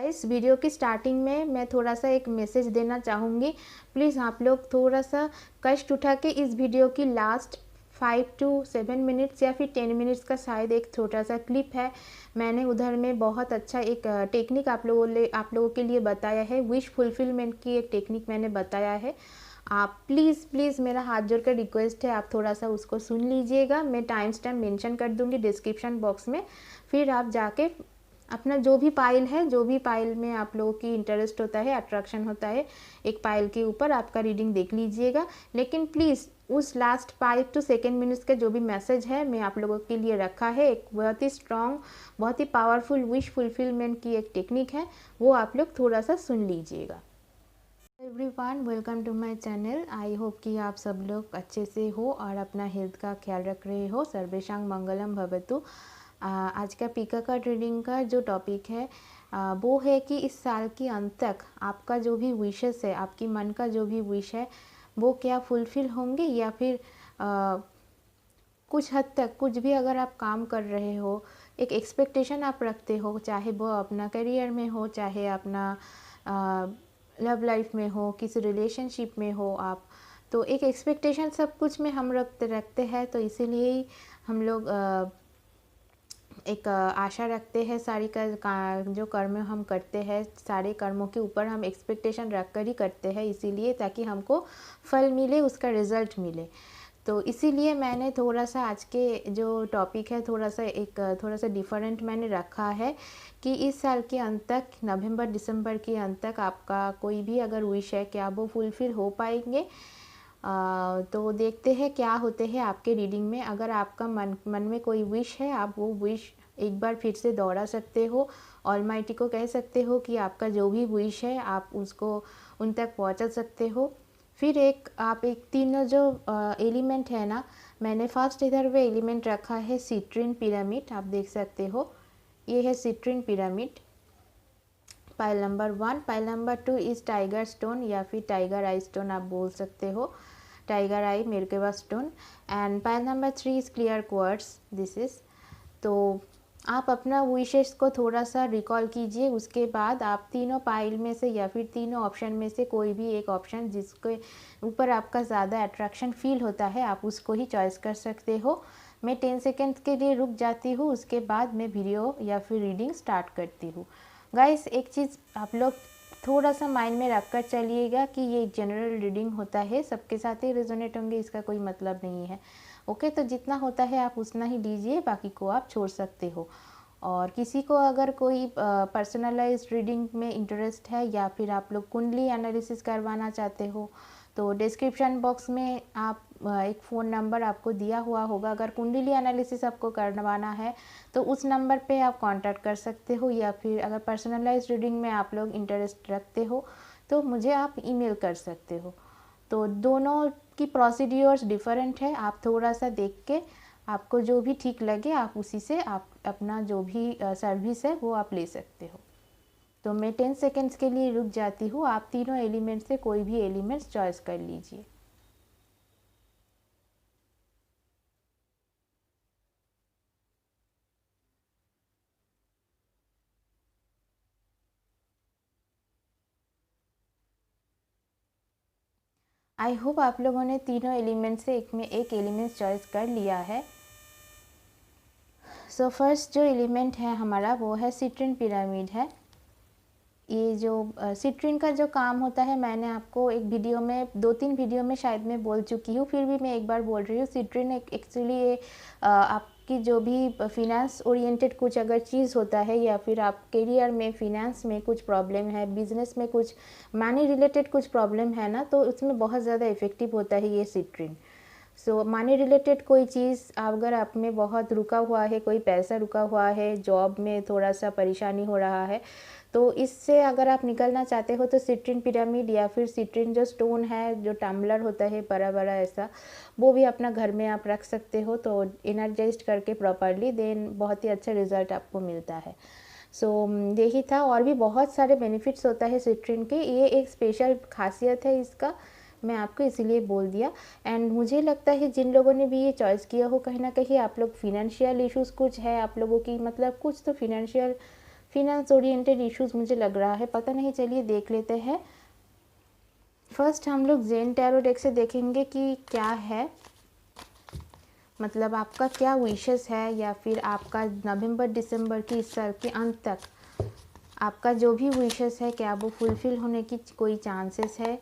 इस वीडियो की स्टार्टिंग में मैं थोड़ा सा एक मैसेज देना चाहूँगी। प्लीज़ आप लोग थोड़ा सा कष्ट उठा के इस वीडियो की लास्ट 5 to 7 मिनट्स या फिर 10 मिनट्स का शायद एक छोटा सा क्लिप है। मैंने उधर में बहुत अच्छा एक टेक्निक आप लोगों के लिए बताया है। विश फुलफिलमेंट की एक टेक्निक मैंने बताया है। आप प्लीज़ मेरा हाथ जोड़ कर रिक्वेस्ट है, आप थोड़ा सा उसको सुन लीजिएगा। मैं टाइम स्टैम्प मेंशन कर दूँगी डिस्क्रिप्शन बॉक्स में। फिर आप जाके अपना जो भी पाइल में आप लोगों की इंटरेस्ट होता है, अट्रैक्शन होता है, एक पाइल के ऊपर आपका रीडिंग देख लीजिएगा। लेकिन प्लीज़ उस लास्ट 5 to 2 मिनट्स का जो भी मैसेज है मैं आप लोगों के लिए रखा है, एक बहुत ही स्ट्रॉन्ग, बहुत ही पावरफुल विश फुलफिलमेंट की एक टेक्निक है, वो आप लोग थोड़ा सा सुन लीजिएगा। Everyone, welcome to my channel. I hope कि आप सब लोग अच्छे से हो और अपना हेल्थ का ख्याल रख रहे हो। सर्वेशांग मंगलम भवतु। आज का पिका कार्ड रीडिंग का जो टॉपिक है वो है कि इस साल के अंत तक आपका जो भी विशेस है, आपकी मन का जो भी विश है, वो क्या फुलफिल होंगे या फिर कुछ हद तक कुछ भी अगर आप काम कर रहे हो, एक एक्सपेक्टेशन आप रखते हो, चाहे वो अपना करियर में हो, चाहे अपना लव लाइफ में हो, किसी रिलेशनशिप में हो आप, तो एक एक्सपेक्टेशन सब कुछ में हम रखते हैं। तो इसीलिए ही हम लोग एक आशा रखते हैं। सारी जो कर्म हम करते हैं, सारे कर्मों के ऊपर हम एक्सपेक्टेशन रख कर ही करते हैं, इसीलिए ताकि हमको फल मिले, उसका रिज़ल्ट मिले। तो इसीलिए मैंने थोड़ा सा आज के जो टॉपिक है थोड़ा सा डिफरेंट मैंने रखा है कि इस साल के अंत तक, नवंबर दिसंबर के अंत तक आपका कोई भी अगर विश है, क्या वो फुलफिल हो पाएंगे। तो देखते हैं क्या होते हैं आपके रीडिंग में। अगर आपका मन में कोई विश है, आप वो विश एक बार फिर से दोहरा सकते हो। ऑलमाइटी को कह सकते हो कि आपका जो भी विश है आप उसको उन तक पहुंचा सकते हो। फिर आप एक तीनों जो एलिमेंट है ना, मैंने फर्स्ट इधर वे एलिमेंट रखा है सिट्रिन पिरामिड, आप देख सकते हो, ये है citrine pyramid. Pile number 1। Pile number 2 is tiger stone या फिर टाइगर आई स्टोन आप बोल सकते हो, tiger eye merkaba stone. And pile number 3 is clear quartz, this is. तो आप अपना विशेस को थोड़ा सा रिकॉल कीजिए। उसके बाद आप तीनों पाइल में से या फिर तीनों ऑप्शन में से कोई भी एक ऑप्शन जिसके ऊपर आपका ज़्यादा अट्रैक्शन फील होता है, आप उसको ही चॉइस कर सकते हो। मैं 10 सेकेंड्स के लिए रुक जाती हूँ, उसके बाद मैं वीडियो या फिर रीडिंग स्टार्ट करती हूँ। गाइस, एक चीज़ आप लोग थोड़ा सा माइंड में रख कर चलिएगा कि ये जनरल रीडिंग होता है, सबके साथ ही रेजोनेट होंगे इसका कोई मतलब नहीं है। ओके, तो जितना होता है आप उतना ही लीजिए, बाकी को आप छोड़ सकते हो। और किसी को अगर कोई पर्सनलाइज्ड रीडिंग में इंटरेस्ट है या फिर आप लोग कुंडली एनालिसिस करवाना चाहते हो, तो डिस्क्रिप्शन बॉक्स में आप एक फ़ोन नंबर आपको दिया हुआ होगा। अगर कुंडली एनालिसिस आपको करवाना है तो उस नंबर पे आप कांटेक्ट कर सकते हो, या फिर अगर पर्सनलाइज्ड रीडिंग में आप लोग इंटरेस्ट रखते हो तो मुझे आप ईमेल कर सकते हो। तो दोनों की प्रोसीड्योर्स डिफरेंट है। आप थोड़ा सा देख के आपको जो भी ठीक लगे आप उसी से आप अपना जो भी सर्विस है वो आप ले सकते हो। तो मैं 10 सेकेंड्स के लिए रुक जाती हूँ। आप तीनों एलिमेंट से कोई भी एलिमेंट्स चॉइस कर लीजिए। आई होप आप लोगों ने तीनों एलिमेंट से एक एलिमेंट चॉइस कर लिया है। सो फर्स्ट जो एलिमेंट है हमारा वो है सिट्रिन पिरामिड है। ये जो सिट्रिन का जो काम होता है, मैंने आपको एक वीडियो में, 2-3 वीडियो में शायद मैं बोल चुकी हूँ, फिर भी मैं एक बार बोल रही हूँ। सिट्रिन एक्चुअली आपकी जो भी फिनेंस ओरिएंटेड कुछ अगर चीज़ होता है, या फिर आप करियर में फिनेंस में कुछ प्रॉब्लम है, बिजनेस में कुछ मनी रिलेटेड कुछ प्रॉब्लम है ना, तो उसमें बहुत ज़्यादा इफेक्टिव होता है ये सिट्रिन। सो मनी रिलेटेड कोई चीज़ अगर आप में बहुत रुका हुआ है, कोई पैसा रुका हुआ है, जॉब में थोड़ा सा परेशानी हो रहा है, तो इससे अगर आप निकलना चाहते हो तो सिट्रिन पिरामिड या फिर सिट्रिन जो स्टोन है, जो टम्बलर होता है बड़ा बड़ा ऐसा, वो भी अपना घर में आप रख सकते हो। तो एनर्जाइज करके प्रॉपरली, देन बहुत ही अच्छा रिजल्ट आपको मिलता है। सो यही था। और भी बहुत सारे बेनिफिट्स होता है सिट्रिन के, ये एक स्पेशल खासियत है इसका, मैं आपको इसीलिए बोल दिया। एंड मुझे लगता है जिन लोगों ने भी ये चॉइस किया हो, कहीं ना कहीं आप लोग फिनेंशियल इश्यूज़ कुछ है आप लोगों की, मतलब कुछ तो फिनेंस ओरिएंटेड इश्यूज मुझे लग रहा है, पता नहीं, चलिए देख लेते हैं। फर्स्ट हम लोग ज़ेन टैरो डेक से देखेंगे कि क्या है, मतलब आपका क्या विशेस है, या फिर आपका नवंबर दिसंबर की इस साल के अंत तक आपका जो भी विशेस है क्या वो फुलफिल होने की कोई चांसेस है।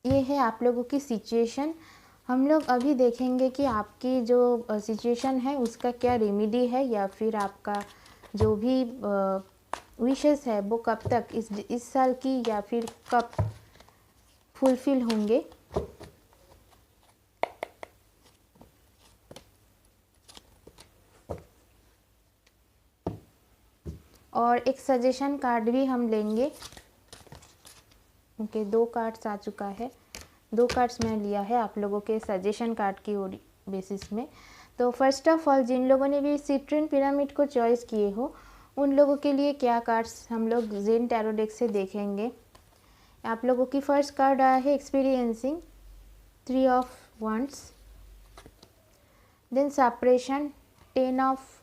ये है आप लोगों की सिचुएशन। हम लोग अभी देखेंगे कि आपकी जो सिचुएशन है उसका क्या रेमेडी है, या फिर आपका जो भी विशेस है वो कब तक इस साल की या फिर कब फुलफिल होंगे। और एक सजेशन कार्ड भी हम लेंगे। ओके, 2 कार्ड्स आ चुका है, 2 कार्ड्स मैं लिया है आप लोगों के सजेशन कार्ड की बेसिस में। तो फर्स्ट ऑफ ऑल जिन लोगों ने भी सिट्रिन पिरामिड को चॉइस किए हो उन लोगों के लिए क्या कार्ड्स हम लोग ज़ेन टैरो डेक से देखेंगे। आप लोगों की फर्स्ट कार्ड आया है experiencing 3 of wands, then separation 10 of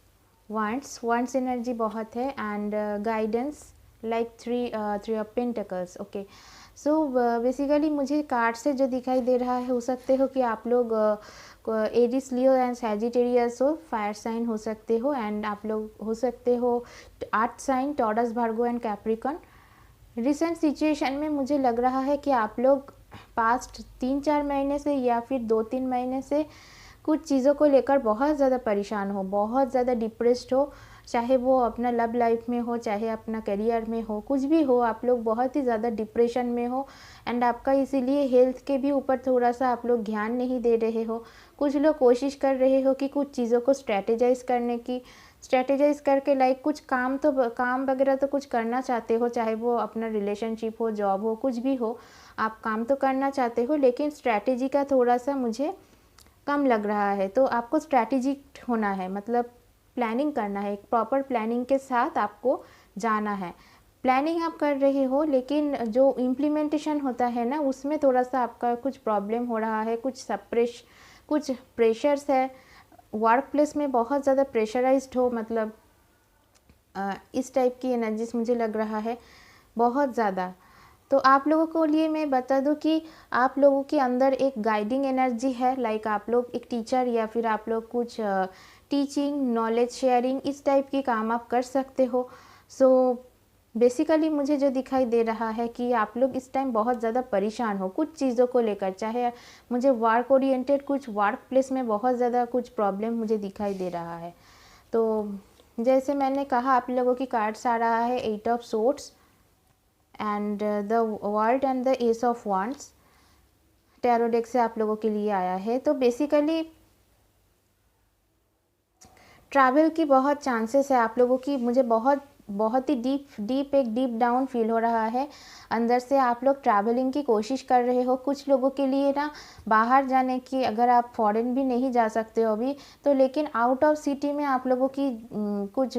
wands energy बहुत है, and guidance like 3 of pentacles. Okay, so basically मुझे कार्ड से जो दिखाई दे रहा है, हो सकते हो कि आप लोग एरिस, लियो एंड सैजिटेरियस हो, फायर साइन हो सकते हो, एंड आप लोग हो सकते हो earth sign, Taurus, Virgo and Capricorn. Recent situation में मुझे लग रहा है कि आप लोग पास्ट 3-4 महीने से या फिर 2-3 महीने से कुछ चीज़ों को लेकर बहुत ज़्यादा परेशान हो, बहुत ज़्यादा डिप्रेस्ड हो, चाहे वो अपना लव लाइफ में हो, चाहे अपना करियर में हो, कुछ भी हो, आप लोग बहुत ही ज़्यादा डिप्रेशन में हो। एंड आपका इसीलिए हेल्थ के भी ऊपर थोड़ा सा आप लोग ध्यान नहीं दे रहे हो। कुछ लोग कोशिश कर रहे हो कि कुछ चीज़ों को स्ट्रैटेजाइज़ करने की, स्ट्रैटेजाइज़ करके लाइक कुछ काम वगैरह तो कुछ करना चाहते हो, चाहे वो अपना रिलेशनशिप हो, जॉब हो, कुछ भी हो, आप काम तो करना चाहते हो, लेकिन स्ट्रैटेजी का थोड़ा सा मुझे कम लग रहा है। तो आपको स्ट्रैटेजिक होना है, मतलब प्लानिंग करना है, एक प्रॉपर प्लानिंग के साथ आपको जाना है। प्लानिंग आप कर रहे हो, लेकिन जो इम्प्लीमेंटेशन होता है ना, उसमें थोड़ा सा आपका कुछ प्रॉब्लम हो रहा है, कुछ प्रेशर्स है, वर्क प्लेस में बहुत ज़्यादा प्रेशराइज्ड हो, मतलब इस टाइप की एनर्जीज मुझे लग रहा है बहुत ज़्यादा। तो आप लोगों को लिए मैं बता दूं कि आप लोगों के अंदर एक गाइडिंग एनर्जी है, लाइक आप लोग एक टीचर, या फिर आप लोग कुछ टीचिंग, नॉलेज शेयरिंग, इस टाइप की काम आप कर सकते हो। सो बेसिकली मुझे जो दिखाई दे रहा है कि आप लोग इस टाइम बहुत ज़्यादा परेशान हो कुछ चीज़ों को लेकर, चाहे मुझे वर्क ओरिएंटेड कुछ वर्क प्लेस में बहुत ज़्यादा कुछ प्रॉब्लम मुझे दिखाई दे रहा है। तो जैसे मैंने कहा, आप लोगों की कार्ड्स आ रहा है 8 of swords and the world and the S of wands, tarot deck से आप लोगों के लिए आया है। तो बेसिकली ट्रैवल की बहुत चांसेस है आप लोगों की, मुझे बहुत ही डीप डाउन फील हो रहा है अंदर से। आप लोग ट्रैवलिंग की कोशिश कर रहे हो। कुछ लोगों के लिए ना बाहर जाने की, अगर आप फॉरेन भी नहीं जा सकते हो अभी तो, लेकिन आउट ऑफ सिटी में आप लोगों की कुछ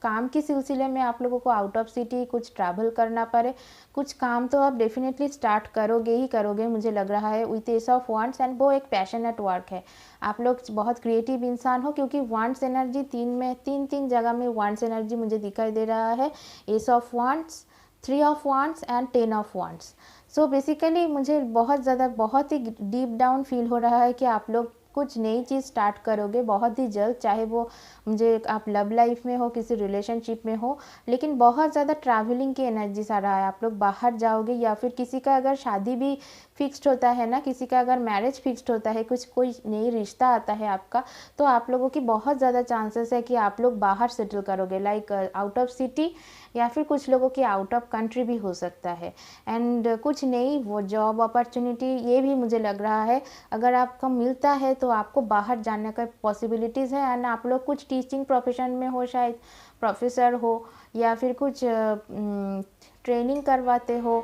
काम के सिलसिले में आप लोगों को आउट ऑफ सिटी कुछ ट्रैवल करना पड़े, कुछ काम तो आप डेफिनेटली स्टार्ट करोगे ही करोगे मुझे लग रहा है with S of wands, and वो एक पैशनेट वर्क है। आप लोग बहुत क्रिएटिव इंसान हो, क्योंकि वांड्स एनर्जी तीन जगह में वांड्स एनर्जी मुझे दिखाई दे रहा है, S of wands, 3 of wands and 10 of wands. So basically मुझे बहुत ही डीप डाउन फील हो रहा है कि आप लोग कुछ नई चीज़ स्टार्ट करोगे बहुत ही जल्द, चाहे वो मुझे आप लव लाइफ में हो, किसी रिलेशनशिप में हो, लेकिन बहुत ज़्यादा ट्रैवलिंग की एनर्जी आ रहा है। आप लोग बाहर जाओगे, या फिर किसी का अगर शादी भी फिक्स्ड होता है ना, किसी का अगर मैरिज फिक्स्ड होता है, कोई नई रिश्ता आता है आपका, तो आप लोगों की बहुत ज़्यादा चांसेस है कि आप लोग बाहर सेटल करोगे, लाइक आउट ऑफ सिटी, या फिर कुछ लोगों की आउट ऑफ कंट्री भी हो सकता है। एंड कुछ नई वो जॉब अपॉर्चुनिटी, ये भी मुझे लग रहा है अगर आपको मिलता है तो आपको बाहर जाने का पॉसिबिलिटीज़ है। एंड आप लोग कुछ टीचिंग प्रोफेशन में हो, शायद प्रोफेसर हो, या फिर कुछ ट्रेनिंग करवाते हो,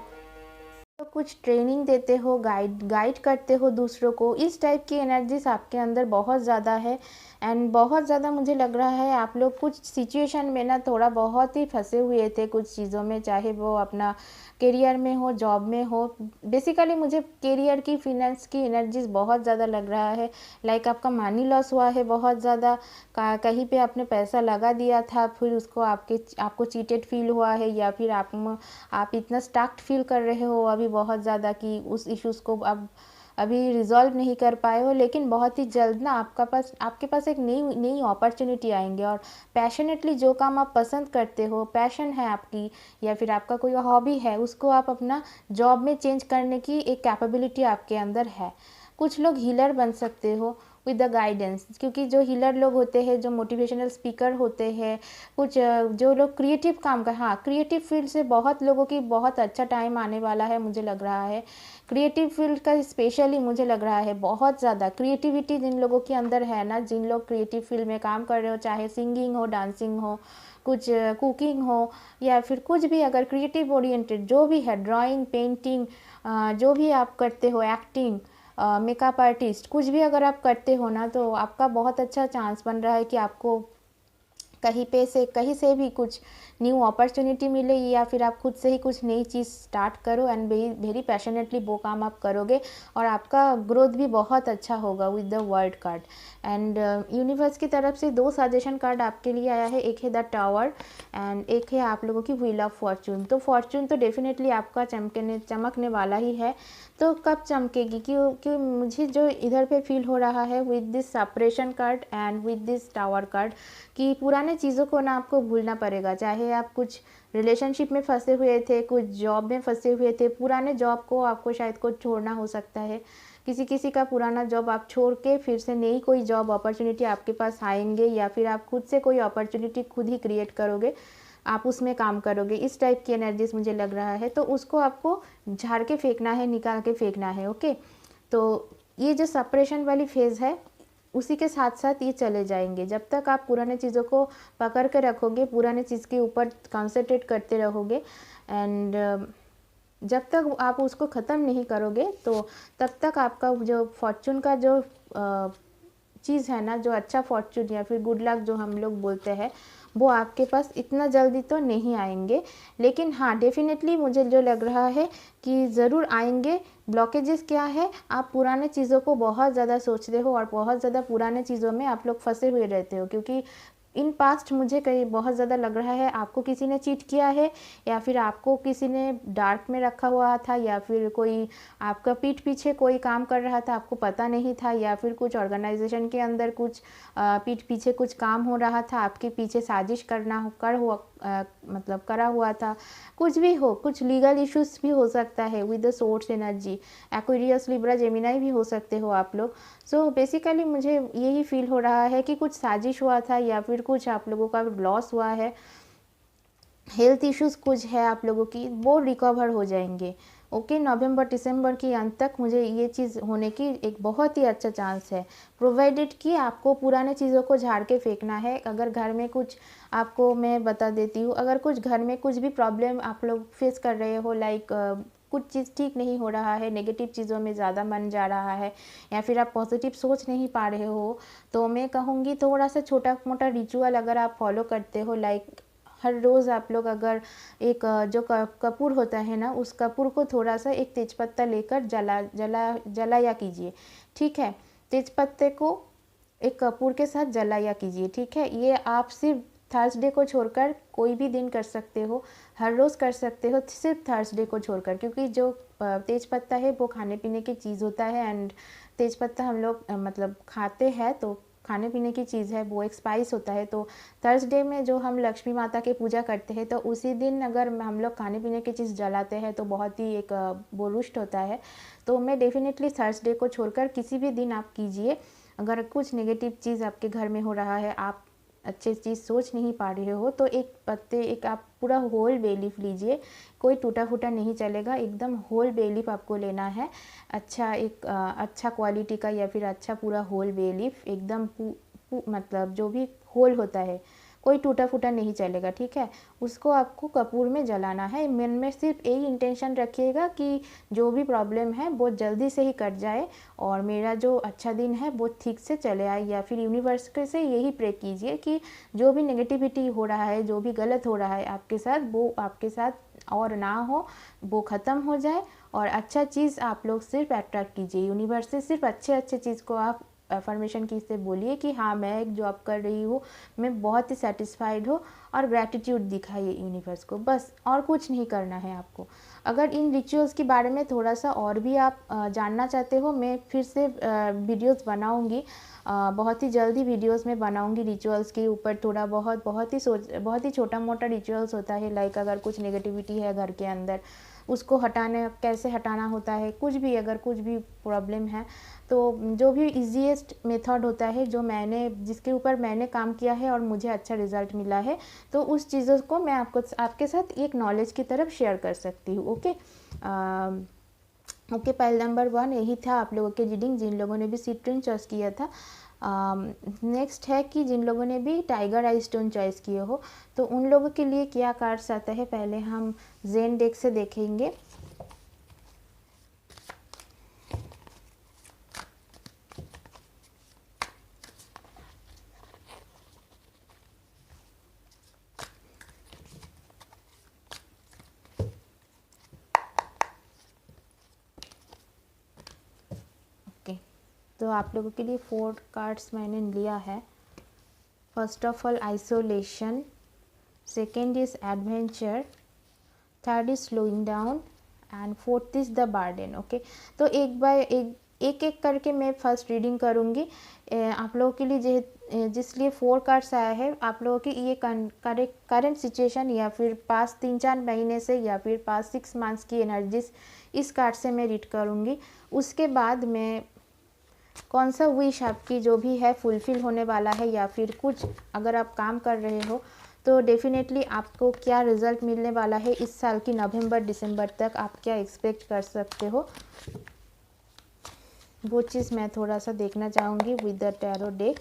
तो कुछ ट्रेनिंग देते हो, गाइड गाइड करते हो दूसरों को, इस टाइप की एनर्जीज आपके अंदर बहुत ज़्यादा है। एंड बहुत ज़्यादा मुझे लग रहा है आप लोग कुछ सिचुएशन में ना थोड़ा बहुत ही फंसे हुए थे कुछ चीज़ों में, चाहे वो अपना करियर में हो, जॉब में हो। बेसिकली मुझे करियर की, फिनेंस की एनर्जीज बहुत ज़्यादा लग रहा है। लाइक आपका मनी लॉस हुआ है बहुत ज़्यादा, कहीं पे आपने पैसा लगा दिया था, फिर उसको आपको चीटेड फील हुआ है, या फिर आप इतना स्टक्ड फील कर रहे हो अभी बहुत ज़्यादा कि उस इश्यूज़ को अब अभी रिज़ॉल्व नहीं कर पाए हो। लेकिन बहुत ही जल्द ना आपके पास एक नई नई अपॉर्चुनिटी आएंगे, और पैशनेटली जो काम आप पसंद करते हो, पैशन है आपकी, या फिर आपका कोई हॉबी है, उसको आप अपना जॉब में चेंज करने की एक कैपेबिलिटी आपके अंदर है। कुछ लोग हीलर बन सकते हो विद द गाइडेंस, क्योंकि जो हीलर लोग होते हैं, जो मोटिवेशनल स्पीकर होते हैं, कुछ जो लोग क्रिएटिव काम कर, हाँ, क्रिएटिव फील्ड से बहुत लोगों की बहुत अच्छा टाइम आने वाला है मुझे लग रहा है। क्रिएटिव फील्ड का स्पेशली मुझे लग रहा है बहुत ज़्यादा क्रिएटिविटी जिन लोगों के अंदर है ना, जिन लोग क्रिएटिव फील्ड में काम कर रहे हो, चाहे सिंगिंग हो, डांसिंग हो, कुछ कुकिंग हो, या फिर कुछ भी अगर क्रिएटिव ओरिएंटेड जो भी है, ड्राइंग, पेंटिंग, जो भी आप करते हो, एक्टिंग, मेकअप आर्टिस्ट, कुछ भी अगर आप करते हो ना, तो आपका बहुत अच्छा चांस बन रहा है कि आपको कहीं से भी कुछ न्यू अपॉर्चुनिटी मिले, या फिर आप खुद से ही कुछ नई चीज़ स्टार्ट करो, एंड वेरी पैशनेटली वो काम आप करोगे, और आपका ग्रोथ भी बहुत अच्छा होगा with the world card. And universe की तरफ से 2 सजेशन कार्ड आपके लिए आया है, एक है द टावर एंड एक है आप लोगों की व्हील ऑफ फॉर्चून। तो फॉर्चून तो डेफिनेटली आपका चमकने वाला ही है। तो कब चमकेगी? क्योंकि मुझे जो इधर पे फील हो रहा है with this separation card and with this tower card, कि पुराने चीज़ों को ना आपको भूलना पड़ेगा। चाहे आप कुछ रिलेशनशिप में फंसे हुए थे, कुछ जॉब में फंसे हुए थे, पुराने जॉब को आपको शायद को छोड़ना हो सकता है। किसी किसी का पुराना जॉब आप छोड़ के फिर से नई कोई जॉब अपॉर्चुनिटी आपके पास आएंगे, या फिर आप खुद से कोई अपॉर्चुनिटी खुद ही क्रिएट करोगे, आप उसमें काम करोगे, इस टाइप की एनर्जीज मुझे लग रहा है। तो उसको आपको झाड़ के फेंकना है, निकाल के फेंकना है। ओके, तो ये जो सेपरेशन वाली फेज़ है, उसी के साथ साथ ये चले जाएंगे। जब तक आप पुराने चीज़ों को पकड़ के रखोगे, पुराने चीज़ के ऊपर कंसंट्रेट करते रहोगे, एंड जब तक आप उसको ख़त्म नहीं करोगे, तो तब तक आपका जो फॉर्चून का जो चीज़ है ना, जो अच्छा फॉर्चून या फिर गुड लक जो हम लोग बोलते हैं, वो आपके पास इतना जल्दी तो नहीं आएंगे। लेकिन हाँ, डेफिनेटली मुझे जो लग रहा है कि ज़रूर आएंगे। ब्लॉकेजेस क्या है? आप पुराने चीज़ों को बहुत ज़्यादा सोचते हो, और बहुत ज़्यादा पुराने चीज़ों में आप लोग फंसे हुए रहते हो, क्योंकि इन पास्ट मुझे कहीं बहुत ज़्यादा लग रहा है आपको किसी ने चीट किया है, या फिर आपको किसी ने डार्क में रखा हुआ था, या फिर कोई आपका पीठ पीछे कोई काम कर रहा था, आपको पता नहीं था, या फिर कुछ ऑर्गेनाइजेशन के अंदर कुछ पीठ पीछे कुछ काम हो रहा था, आपके पीछे साजिश मतलब करा हुआ था। कुछ भी हो, कुछ लीगल इश्यूज भी हो सकता है with the source energy. Aquarius, Libra, Gemini भी हो सकते हो आप लोग। सो बेसिकली मुझे यही फील हो रहा है कि कुछ साजिश हुआ था, या फिर कुछ आप लोगों का लॉस हुआ है, हेल्थ इश्यूज कुछ है आप लोगों की, वो रिकवर हो जाएंगे। ओके, नवंबर दिसंबर के अंत तक मुझे ये चीज़ होने की एक बहुत ही अच्छा चांस है, प्रोवाइडेड कि आपको पुराने चीज़ों को झाड़ के फेंकना है। अगर घर में कुछ, आपको मैं बता देती हूँ, अगर कुछ घर में कुछ भी प्रॉब्लम आप लोग फेस कर रहे हो, लाइक कुछ चीज़ ठीक नहीं हो रहा है, नेगेटिव चीज़ों में ज़्यादा मन जा रहा है, या फिर आप पॉजिटिव सोच नहीं पा रहे हो, तो मैं कहूँगी थोड़ा सा छोटा मोटा रिचुअल अगर आप फॉलो करते हो, लाइक हर रोज़ आप लोग अगर एक जो कपूर होता है ना, उस कपूर को थोड़ा सा एक तेज़पत्ता लेकर जलाया कीजिए। ठीक है, तेज़पत्ते को एक कपूर के साथ जलाया कीजिए। ठीक है, ये आप सिर्फ थर्सडे को छोड़कर कोई भी दिन कर सकते हो, हर रोज़ कर सकते हो, सिर्फ थर्सडे को छोड़कर, क्योंकि जो तेज़पत्ता है वो खाने पीने की चीज़ होता है, एंड तेज़पत्ता हम लोग मतलब खाते हैं, तो खाने पीने की चीज़ है, वो एक स्पाइस होता है। तो थर्सडे में जो हम लक्ष्मी माता की पूजा करते हैं, तो उसी दिन अगर हम लोग खाने पीने की चीज़ जलाते हैं, तो बहुत ही एक वो रुष्ट होता है। तो मैं डेफिनेटली थर्सडे को छोड़कर किसी भी दिन आप कीजिए। अगर कुछ नेगेटिव चीज़ आपके घर में हो रहा है, आप अच्छी चीज़ सोच नहीं पा रहे हो, तो एक आप पूरा होल बे लीफ लीजिए, कोई टूटा फूटा नहीं चलेगा, एकदम होल बे लीफ आपको लेना है। अच्छा, एक अच्छा क्वालिटी का, या फिर अच्छा पूरा होल बे लीफ, एकदम मतलब जो भी होल होता है, कोई टूटा फूटा नहीं चलेगा, ठीक है। उसको आपको कपूर में जलाना है। मन में सिर्फ यही इंटेंशन रखिएगा कि जो भी प्रॉब्लम है वो जल्दी से ही कट जाए और मेरा जो अच्छा दिन है वो ठीक से चले आए। या फिर यूनिवर्स के से यही प्रे कीजिए कि जो भी नेगेटिविटी हो रहा है, जो भी गलत हो रहा है आपके साथ, वो आपके साथ और ना हो, वो ख़त्म हो जाए और अच्छा चीज़ आप लोग सिर्फ अट्रैक्ट कीजिए। यूनिवर्स से सिर्फ अच्छे चीज़ को आप अफर्मेशन की से बोलिए कि हाँ मैं एक जॉब कर रही हूँ, मैं बहुत ही सेटिस्फाइड हूँ, और ग्रैटिट्यूड दिखाइए यूनिवर्स को, बस और कुछ नहीं करना है आपको। अगर इन रिचुअल्स के बारे में थोड़ा सा और भी आप जानना चाहते हो, मैं फिर से वीडियोस बनाऊंगी, बहुत ही जल्दी वीडियोस में बनाऊंगी रिचुअल्स के ऊपर। थोड़ा बहुत ही छोटा मोटा रिचुअल्स होता है, लाइक अगर कुछ नेगेटिविटी है घर के अंदर, उसको कैसे हटाना होता है, कुछ भी अगर कुछ भी प्रॉब्लम है तो जो भी इजीएस्ट मेथड होता है जिसके ऊपर मैंने काम किया है और मुझे अच्छा रिजल्ट मिला है, तो उस चीज़ों को मैं आपके साथ एक नॉलेज की तरफ शेयर कर सकती हूँ। ओके ओके, पहले नंबर 1 यही था आप लोगों के रीडिंग, जिन लोगों ने भी सिट्रिन चॉइस किया था। नेक्स्ट है कि जिन लोगों ने भी टाइगर आई स्टोन चॉइस किए हो, तो उन लोगों के लिए क्या कार्ड्स आता है पहले हम जेन डेक से देखेंगे। तो आप लोगों के लिए 4 कार्ड्स मैंने लिया है। First of all isolation, second is adventure, third is slowing down and fourth is the burden. Okay, तो एक करके मैं फर्स्ट रीडिंग करूँगी आप लोगों के लिए। जिसलिए 4 कार्ड्स आया है, आप लोगों की ये करंट सिचुएशन या फिर पास्ट 3-4 महीने से या फिर पास्ट 6 मंथ्स की एनर्जीज इस कार्ड से मैं रीड करूँगी। उसके बाद मैं कौन सा विश आपकी जो भी है फुलफिल होने वाला है, या फिर कुछ अगर आप काम कर रहे हो तो डेफिनेटली आपको क्या रिज़ल्ट मिलने वाला है इस साल की नवंबर दिसंबर तक, आप क्या एक्सपेक्ट कर सकते हो, वो चीज़ मैं थोड़ा सा देखना चाहूँगी with the tarot deck.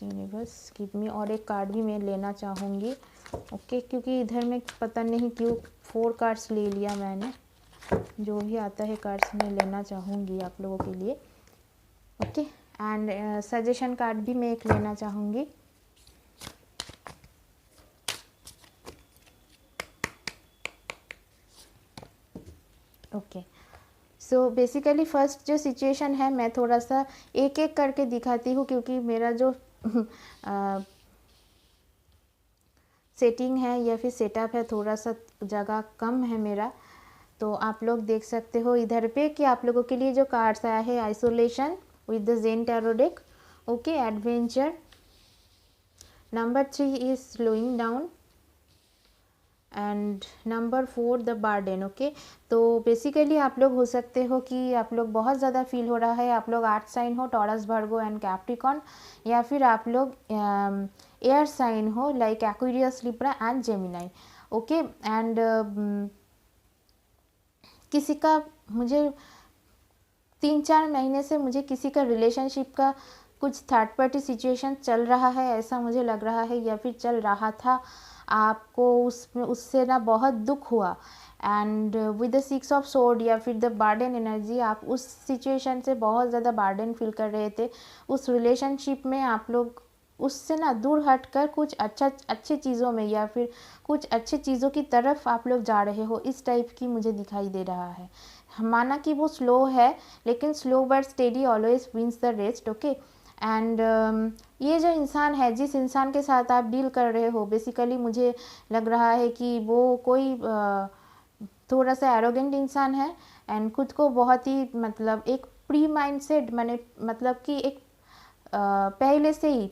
Universe give me, और एक कार्ड भी मैं लेना चाहूँगी। ओके, क्योंकि इधर में पता नहीं क्यों 4 कार्ड्स ले लिया मैंने। जो भी आता है कार्ड्स मैं लेना चाहूँगी आप लोगों के लिए। ओके, एंड सजेशन कार्ड भी मैं एक लेना चाहूँगी। ओके, सो बेसिकली फर्स्ट जो सिचुएशन है मैं थोड़ा सा एक करके दिखाती हूँ, क्योंकि मेरा जो सेटिंग है या फिर सेटअप है, थोड़ा सा जगह कम है मेरा। तो आप लोग देख सकते हो इधर पे कि आप लोगों के लिए जो कार्ड्स आया है, isolation with the Zen tarot deck, okay, adventure, number 3 is slowing down and number 4 the burden. Okay, तो बेसिकली आप लोग हो सकते हो कि आप लोग बहुत ज़्यादा फील हो रहा है, आप लोग आर्थ साइन हो, टॉरस, वर्गो एंड कैप्रिकॉन, या फिर आप लोग एयर साइन हो like Aquarius, Libra and Gemini. Okay, and किसी का मुझे 3-4 महीने से मुझे किसी का रिलेशनशिप का कुछ थर्ड पार्टी सिचुएशन चल रहा है, ऐसा मुझे लग रहा है, या फिर चल रहा था। आपको उससे ना बहुत दुख हुआ, and with the 6 of sword या फिर द बर्डन एनर्जी, आप उस सिचुएशन से बहुत ज़्यादा बर्डन फील कर रहे थे। उस रिलेशनशिप में आप लोग उससे ना दूर हटकर कुछ अच्छे चीज़ों में या फिर कुछ अच्छे चीज़ों की तरफ आप लोग जा रहे हो, इस टाइप की मुझे दिखाई दे रहा है। माना कि वो स्लो है, लेकिन slow but steady always wins the rest. Okay, and ये जो इंसान है, जिस इंसान के साथ आप डील कर रहे हो, बेसिकली मुझे लग रहा है कि वो कोई थोड़ा सा एरोगेंट इंसान है, एंड खुद को बहुत ही मतलब एक प्री माइंड सेट मतलब कि एक पहले से ही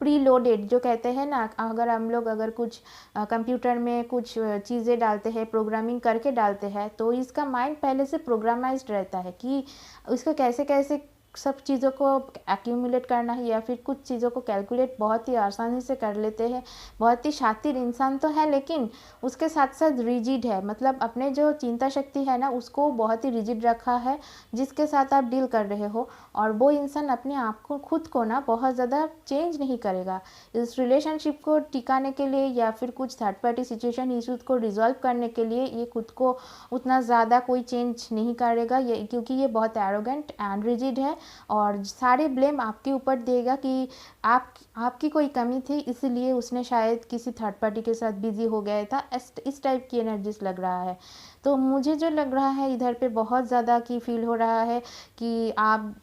प्री लोडेड जो कहते हैं ना, अगर हम लोग कुछ कंप्यूटर में कुछ चीज़ें डालते हैं, प्रोग्रामिंग करके डालते हैं, तो इसका माइंड पहले से प्रोग्रामाइज्ड रहता है कि इसको कैसे कैसे सब चीज़ों को एक्यूमुलेट करना है, या फिर कुछ चीज़ों को कैलकुलेट बहुत ही आसानी से कर लेते हैं। बहुत ही शातिर इंसान तो है, लेकिन उसके साथ साथ रिजिड है, मतलब अपने जो चिंता शक्ति है ना, उसको बहुत ही रिजिड रखा है जिसके साथ आप डील कर रहे हो। और वो इंसान अपने आप को खुद को ना बहुत ज़्यादा चेंज नहीं करेगा। इस रिलेशनशिप को टिकाने के लिए या फिर कुछ थर्ड पार्टी सिचुएशन इशूज़ को रिजॉल्व करने के लिए ये खुद को उतना ज़्यादा कोई चेंज नहीं करेगा, ये क्योंकि ये बहुत एरोगेंट एंड रिजिड है और सारे ब्लेम आपके ऊपर देगा कि आपकी कोई कमी थी, इसीलिए उसने शायद किसी थर्ड पार्टी के साथ बिजी हो गया था। इस टाइप की एनर्जीज लग रहा है। तो मुझे जो लग रहा है इधर पे बहुत ज़्यादा की फील हो रहा है कि आप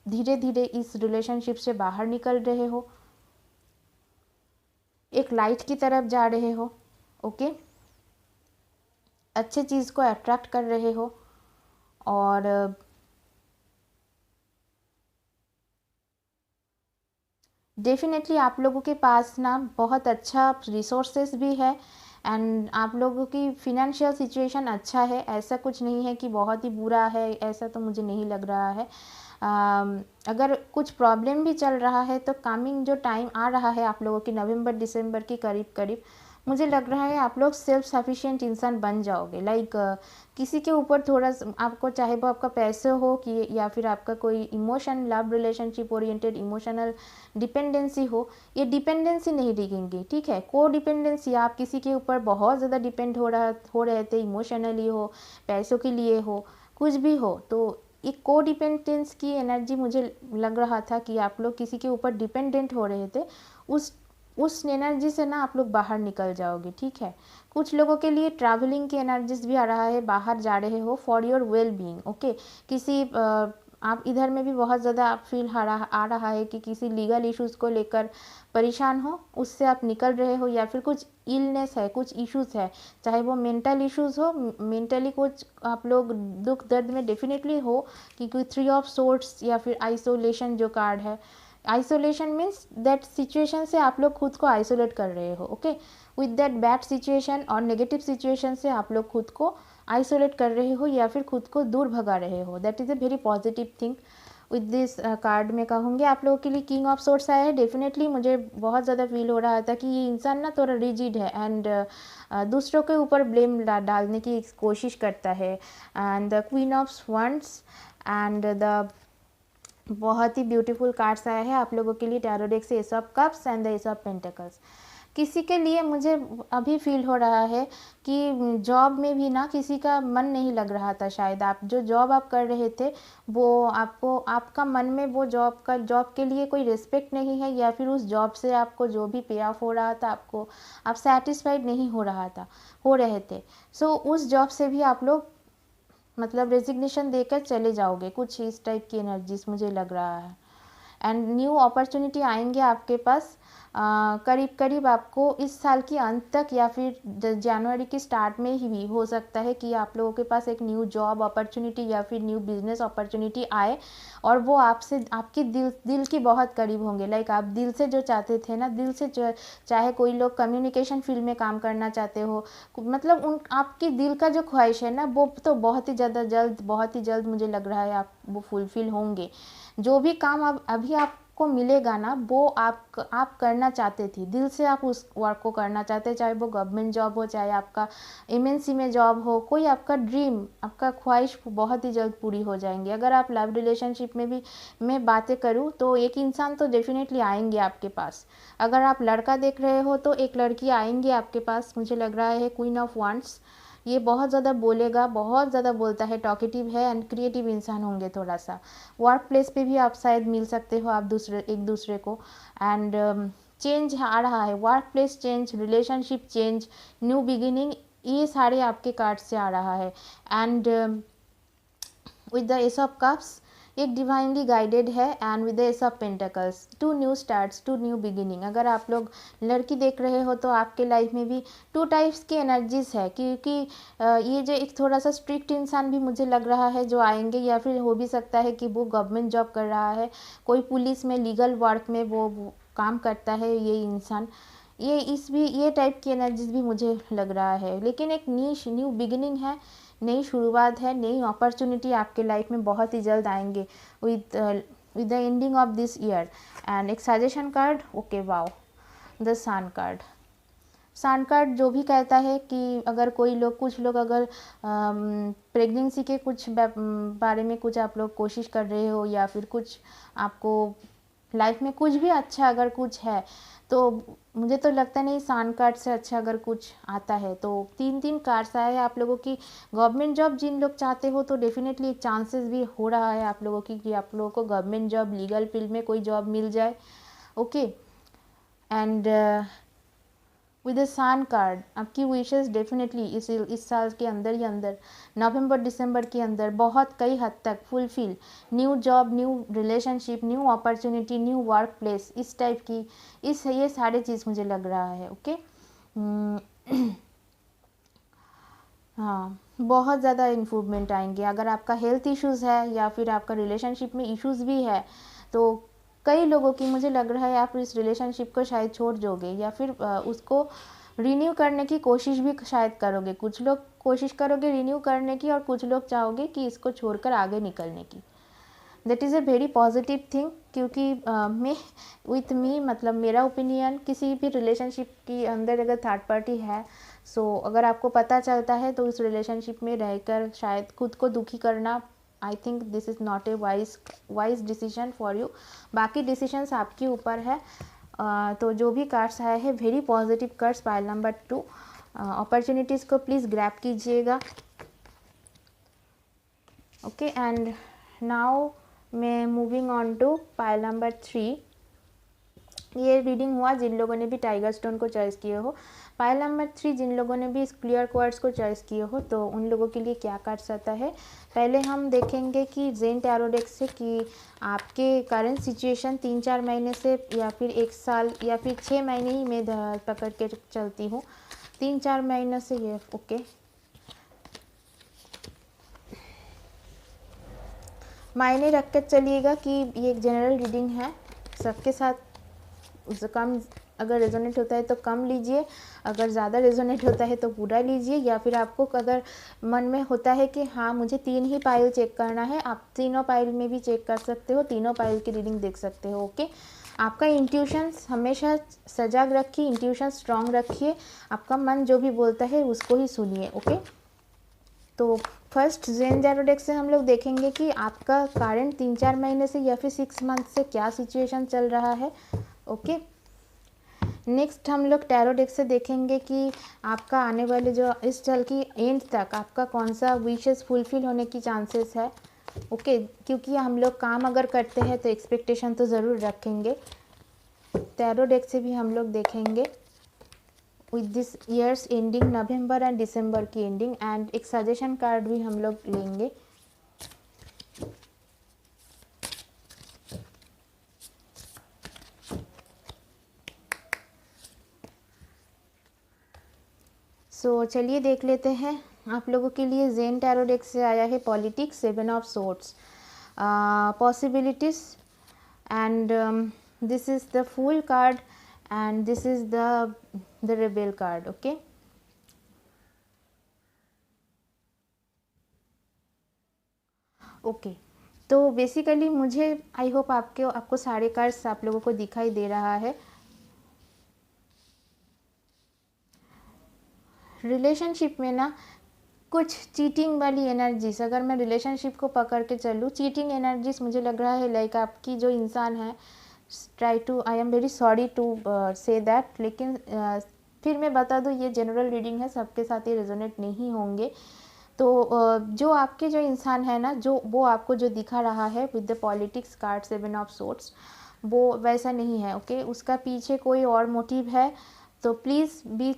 धीरे धीरे इस रिलेशनशिप से बाहर निकल रहे हो, एक लाइट की तरफ जा रहे हो। ओके, अच्छे चीज़ को अट्रैक्ट कर रहे हो और डेफिनेटली आप लोगों के पास ना बहुत अच्छा रिसोर्सेज भी है एंड आप लोगों की फिनेंशियल सिचुएशन अच्छा है। ऐसा कुछ नहीं है कि बहुत ही बुरा है, ऐसा तो मुझे नहीं लग रहा है। अगर कुछ प्रॉब्लम भी चल रहा है तो कमिंग जो टाइम आ रहा है आप लोगों की नवंबर दिसंबर के करीब करीब, मुझे लग रहा है आप लोग सेल्फ सफिशिएंट इंसान बन जाओगे। लाइक किसी के ऊपर थोड़ा आपको, चाहे वो आपका पैसे हो कि या फिर आपका कोई emotion love relationship oriented emotional dependency हो, ये डिपेंडेंसी नहीं दिखेंगी। ठीक है, को डिपेंडेंसी, आप किसी के ऊपर बहुत ज़्यादा डिपेंड हो रहे थे, इमोशनली हो, पैसों के लिए हो, कुछ भी हो, तो एक को डिपेंडेंस की एनर्जी मुझे लग रहा था कि आप लोग किसी के ऊपर डिपेंडेंट हो रहे थे। उस एनर्जी से ना आप लोग बाहर निकल जाओगे। ठीक है, कुछ लोगों के लिए ट्रैवलिंग की एनर्जीज भी आ रहा है, बाहर जा रहे हो for your well being. Okay, किसी आप इधर में भी बहुत ज़्यादा आप फील आ रहा है कि किसी लीगल इश्यूज़ को लेकर परेशान हो, उससे आप निकल रहे हो, या फिर कुछ इलनेस है, कुछ इश्यूज़ है, चाहे वो मेंटल इश्यूज़ हो, मेंटली कुछ आप लोग दुख दर्द में डेफिनेटली हो, कि कोई 3 ऑफ सोर्ड्स या फिर आइसोलेशन जो कार्ड है। आइसोलेशन मीन्स दैट सिचुएशन से आप लोग खुद को आइसोलेट कर रहे हो। Okay, with that bad situation और नेगेटिव सिचुएशन से आप लोग खुद को आइसोलेट कर रहे हो या फिर खुद को दूर भगा रहे हो। That is a very positive thing. With this card में कहूँगी आप लोगों के लिए किंग ऑफ सोर्ड्स आया है। डेफिनेटली मुझे बहुत ज़्यादा फील हो रहा था कि ये इंसान ना थोड़ा रिजिड है एंड दूसरों के ऊपर ब्लेम डालने की कोशिश करता है। And the queen of swords and the बहुत ही ब्यूटीफुल कार्ड्स आया है आप लोगों के लिए टैरो डेक से, S of cups and the S of pentacles. किसी के लिए मुझे अभी फील हो रहा है कि जॉब में भी ना किसी का मन नहीं लग रहा था। शायद आप जो जॉब आप कर रहे थे वो आपको, आपका मन में वो जॉब के लिए कोई रिस्पेक्ट नहीं है, या फिर उस जॉब से आपको जो भी पे ऑफ हो रहा था आपको, आप सेटिस्फाइड नहीं हो रहे थे। सो उस जॉब से भी आप लोग मतलब रेजिग्नेशन देकर चले जाओगे, कुछ इस टाइप की एनर्जीज मुझे लग रहा है। एंड न्यू अपॉर्चुनिटी आएंगे आपके पास करीब करीब आपको इस साल के अंत तक या फिर जनवरी के स्टार्ट में ही भी हो सकता है कि आप लोगों के पास एक न्यू जॉब अपॉर्चुनिटी या फिर न्यू बिजनेस अपॉर्चुनिटी आए और वो आपसे आपके दिल के बहुत करीब होंगे। लाइक आप दिल से जो चाहते थे ना, दिल से जो, चाहे कोई लोग कम्युनिकेशन फील्ड में काम करना चाहते हो, मतलब उन आपकी दिल का जो ख्वाहिश है ना, वो तो बहुत ही जल्द मुझे लग रहा है आप वो फुलफिल होंगे। जो भी काम अब अभी आपको मिलेगा ना, वो आप करना चाहते थे, दिल से आप उस वर्क को करना चाहते, चाहे वो गवर्नमेंट जॉब हो, चाहे आपका एमएनसी में जॉब हो, कोई आपका ड्रीम, आपका ख्वाहिश बहुत ही जल्द पूरी हो जाएंगी। अगर आप लव रिलेशनशिप में भी मैं बातें करूँ तो एक इंसान तो डेफिनेटली आएंगे आपके पास। अगर आप लड़का देख रहे हो तो एक लड़की आएंगी आपके पास, मुझे लग रहा है क्वीन ऑफ वांड्स। ये बहुत ज़्यादा बोलेगा, बहुत ज़्यादा बोलता है, टॉकेटिव है एंड क्रिएटिव इंसान होंगे थोड़ा सा। वर्क प्लेस पे भी आप शायद मिल सकते हो आप एक दूसरे को। एंड चेंज आ रहा है, work place change, relationship change, new beginning, ये सारे आपके कार्ड से आ रहा है। And with the S of cups एक डिवाइनली गाइडेड है and with the S of pentacles, 2 new starts, 2 new beginning. अगर आप लोग लड़की देख रहे हो तो आपके लाइफ में भी 2 टाइप्स की एनर्जीज है, क्योंकि ये जो एक थोड़ा सा स्ट्रिक्ट इंसान भी मुझे लग रहा है जो आएंगे, या फिर हो भी सकता है कि वो गवर्नमेंट जॉब कर रहा है, कोई पुलिस में लीगल वर्क में वो काम करता है ये इंसान। ये टाइप की एनर्जीज भी मुझे लग रहा है। लेकिन एक न्यू बिगिनिंग है, नई शुरुआत है, नई अपॉर्चुनिटी आपके लाइफ में बहुत ही जल्द आएंगे with the ending of this year. And एक suggestion card, okay wow, the sun card. Sun card जो भी कहता है कि अगर कोई लोग, कुछ लोग अगर प्रेगनेंसी के कुछ बारे में कुछ आप लोग कोशिश कर रहे हो, या फिर कुछ आपको लाइफ में कुछ भी अच्छा अगर कुछ है, तो मुझे तो लगता नहीं सन कार्ड से अच्छा अगर कुछ आता है। तो 3 कार्ड्स आए हैं आप लोगों की। गवर्नमेंट जॉब जिन लोग चाहते हो तो डेफिनेटली एक चांसेस भी हो रहा है आप लोगों की कि आप लोगों को गवर्नमेंट जॉब, लीगल फील्ड में कोई जॉब मिल जाए। Okay, and with the sun card आपकी विशेस डेफिनेटली इस साल के अंदर ही अंदर, नवंबर दिसंबर के अंदर बहुत कई हद तक fulfil, new job, new relationship, new opportunity, new work place, इस टाइप की ये सारे चीज़ मुझे लग रहा है। ओके हाँ, बहुत ज़्यादा इम्प्रूवमेंट आएंगे। अगर आपका हेल्थ इश्यूज़ है या फिर आपका रिलेशनशिप में इश्यूज़ भी है, तो कई लोगों की मुझे लग रहा है आप इस रिलेशनशिप को शायद छोड़ दोगे, या फिर उसको रिन्यू करने की कोशिश भी शायद करोगे। कुछ लोग कोशिश करोगे रिन्यू करने की, और कुछ लोग चाहोगे कि इसको छोड़कर आगे निकलने की। That is a very positive thing, क्योंकि मैं विथ मी, मतलब मेरा ओपिनियन, किसी भी रिलेशनशिप के अंदर अगर थर्ड पार्टी है, सो अगर आपको पता चलता है तो उस रिलेशनशिप में रहकर शायद खुद को दुखी करना, I think this is not a wise decision for you. बाकी डिसीजंस आपके ऊपर है। तो जो भी कार्ड्स आए हैं very positive cards, pile number 2। Opportunities को प्लीज़ ग्रैब कीजिएगा। ओके, एंड नाउ मैं moving on to pile number 3। ये रीडिंग हुआ जिन लोगों ने भी टाइगर स्टोन को चॉइस किए हो। पाइल नंबर 3 जिन लोगों ने भी इस क्लियर क्वार्ट्स को चॉइस किए हो, तो उन लोगों के लिए क्या कार्ड्स आता है। पहले हम देखेंगे कि जेन टैरो डेक से कि आपके करंट सिचुएशन 3-4 महीने से, या फिर 1 साल, या फिर 6 महीने ही मैं पकड़ के चलती हूँ, 3-4 महीनों से ये। ओके, मायने रख कर चलिएगा कि ये एक जनरल रीडिंग है, सबके साथ कम, अगर रेजोनेट होता है तो कम लीजिए, अगर ज़्यादा रेजोनेट होता है तो पूरा लीजिए, या फिर आपको अगर मन में होता है कि हाँ मुझे 3 ही पाइल चेक करना है, आप तीनों पाइल में भी चेक कर सकते हो, तीनों पाइल की रीडिंग देख सकते हो। ओके, आपका इंट्यूशंस हमेशा सजग रखिए, इंट्यूशन स्ट्रांग रखिए, आपका मन जो भी बोलता है उसको ही सुनिए। ओके, तो फर्स्ट जेन टैरो डेक से हम लोग देखेंगे कि आपका करंट 3-4 महीने से या फिर 6 मंथ से क्या सिचुएशन चल रहा है। ओके, नेक्स्ट हम लोग टैरो डेक से देखेंगे कि आपका आने वाले जो इस साल की एंड तक आपका कौन सा विशेस फुलफिल होने की चांसेस है। ओके, क्योंकि हम लोग काम अगर करते हैं तो एक्सपेक्टेशन तो ज़रूर रखेंगे। टैरो डेक से भी हम लोग देखेंगे with this year's ending, November and December की एंडिंग, एंड एक सजेशन कार्ड भी हम लोग लेंगे। सो चलिए देख लेते हैं आप लोगों के लिए जेन टैरो डेक से आया है politics, 7 of swords, possibilities, and this is the fool card, and this is the rebel card. Okay, okay, तो बेसिकली मुझे आई होप आपको सारे कार्ड्स आप लोगों को दिखाई दे रहा है। रिलेशनशिप में ना कुछ चीटिंग वाली एनर्जीज, अगर मैं रिलेशनशिप को पकड़ के चलूँ, चीटिंग एनर्जीज मुझे लग रहा है लाइक आपकी जो इंसान है, try to, I am very sorry to say that, लेकिन फिर मैं बता दूँ ये जनरल रीडिंग है, सबके साथ ये रेजोनेट नहीं होंगे। तो जो आपके जो इंसान है ना, जो वो आपको जो दिखा रहा है with the politics card, 7 of swords, वो वैसा नहीं है। ओके, उसका पीछे कोई और मोटिव है, तो प्लीज़ बी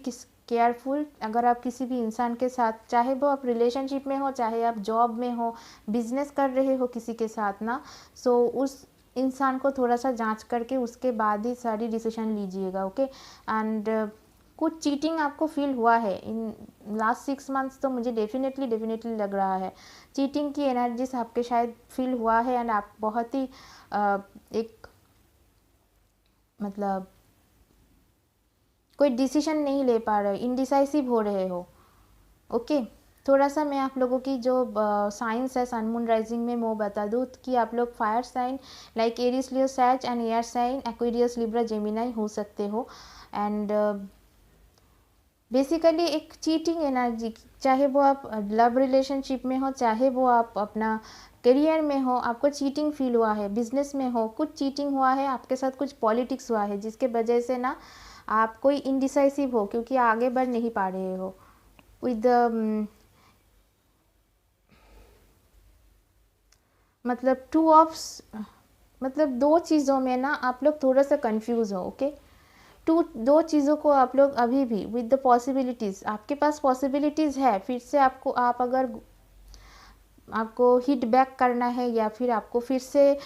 केयरफुल। अगर आप किसी भी इंसान के साथ, चाहे वो आप रिलेशनशिप में हो, चाहे आप जॉब में हो, बिजनेस कर रहे हो किसी के साथ ना, सो उस इंसान को थोड़ा सा जांच करके उसके बाद ही सारी डिसीजन लीजिएगा। ओके, एंड कुछ चीटिंग आपको फील हुआ है इन लास्ट 6 मंथ्स, तो मुझे डेफिनेटली लग रहा है चीटिंग की एनर्जीज आपके शायद फील हुआ है, एंड आप बहुत ही एक मतलब कोई डिसीजन नहीं ले पा रहे, इनडिसाइसिव हो रहे हो। ओके, थोड़ा सा मैं आप लोगों की जो साइंस है सन मून राइजिंग में वो बता दूँ कि आप लोग fire sign like Aries, Leo, सैज, and air sign Aquarius, Libra, Gemini हो सकते हो। एंड बेसिकली एक चीटिंग एनर्जी, चाहे वो आप लव रिलेशनशिप में हो, चाहे वो आप अपना करियर में हो, आपको चीटिंग फील हुआ है, बिजनेस में हो कुछ चीटिंग हुआ है, आपके साथ कुछ पॉलिटिक्स हुआ है जिसके वजह से ना आप कोई इनडिसाइसिव हो क्योंकि आगे बढ़ नहीं पा रहे हो विद मतलब टू ऑफ्स, मतलब दो चीज़ों में ना आप लोग थोड़ा सा कंफ्यूज हो। ओके, दो चीज़ों को आप लोग अभी भी विद द पॉसिबिलिटीज़, आपके पास पॉसिबिलिटीज़ है, फिर से आपको आप अगर आपको हिट बैक करना है या फिर आपको फिर से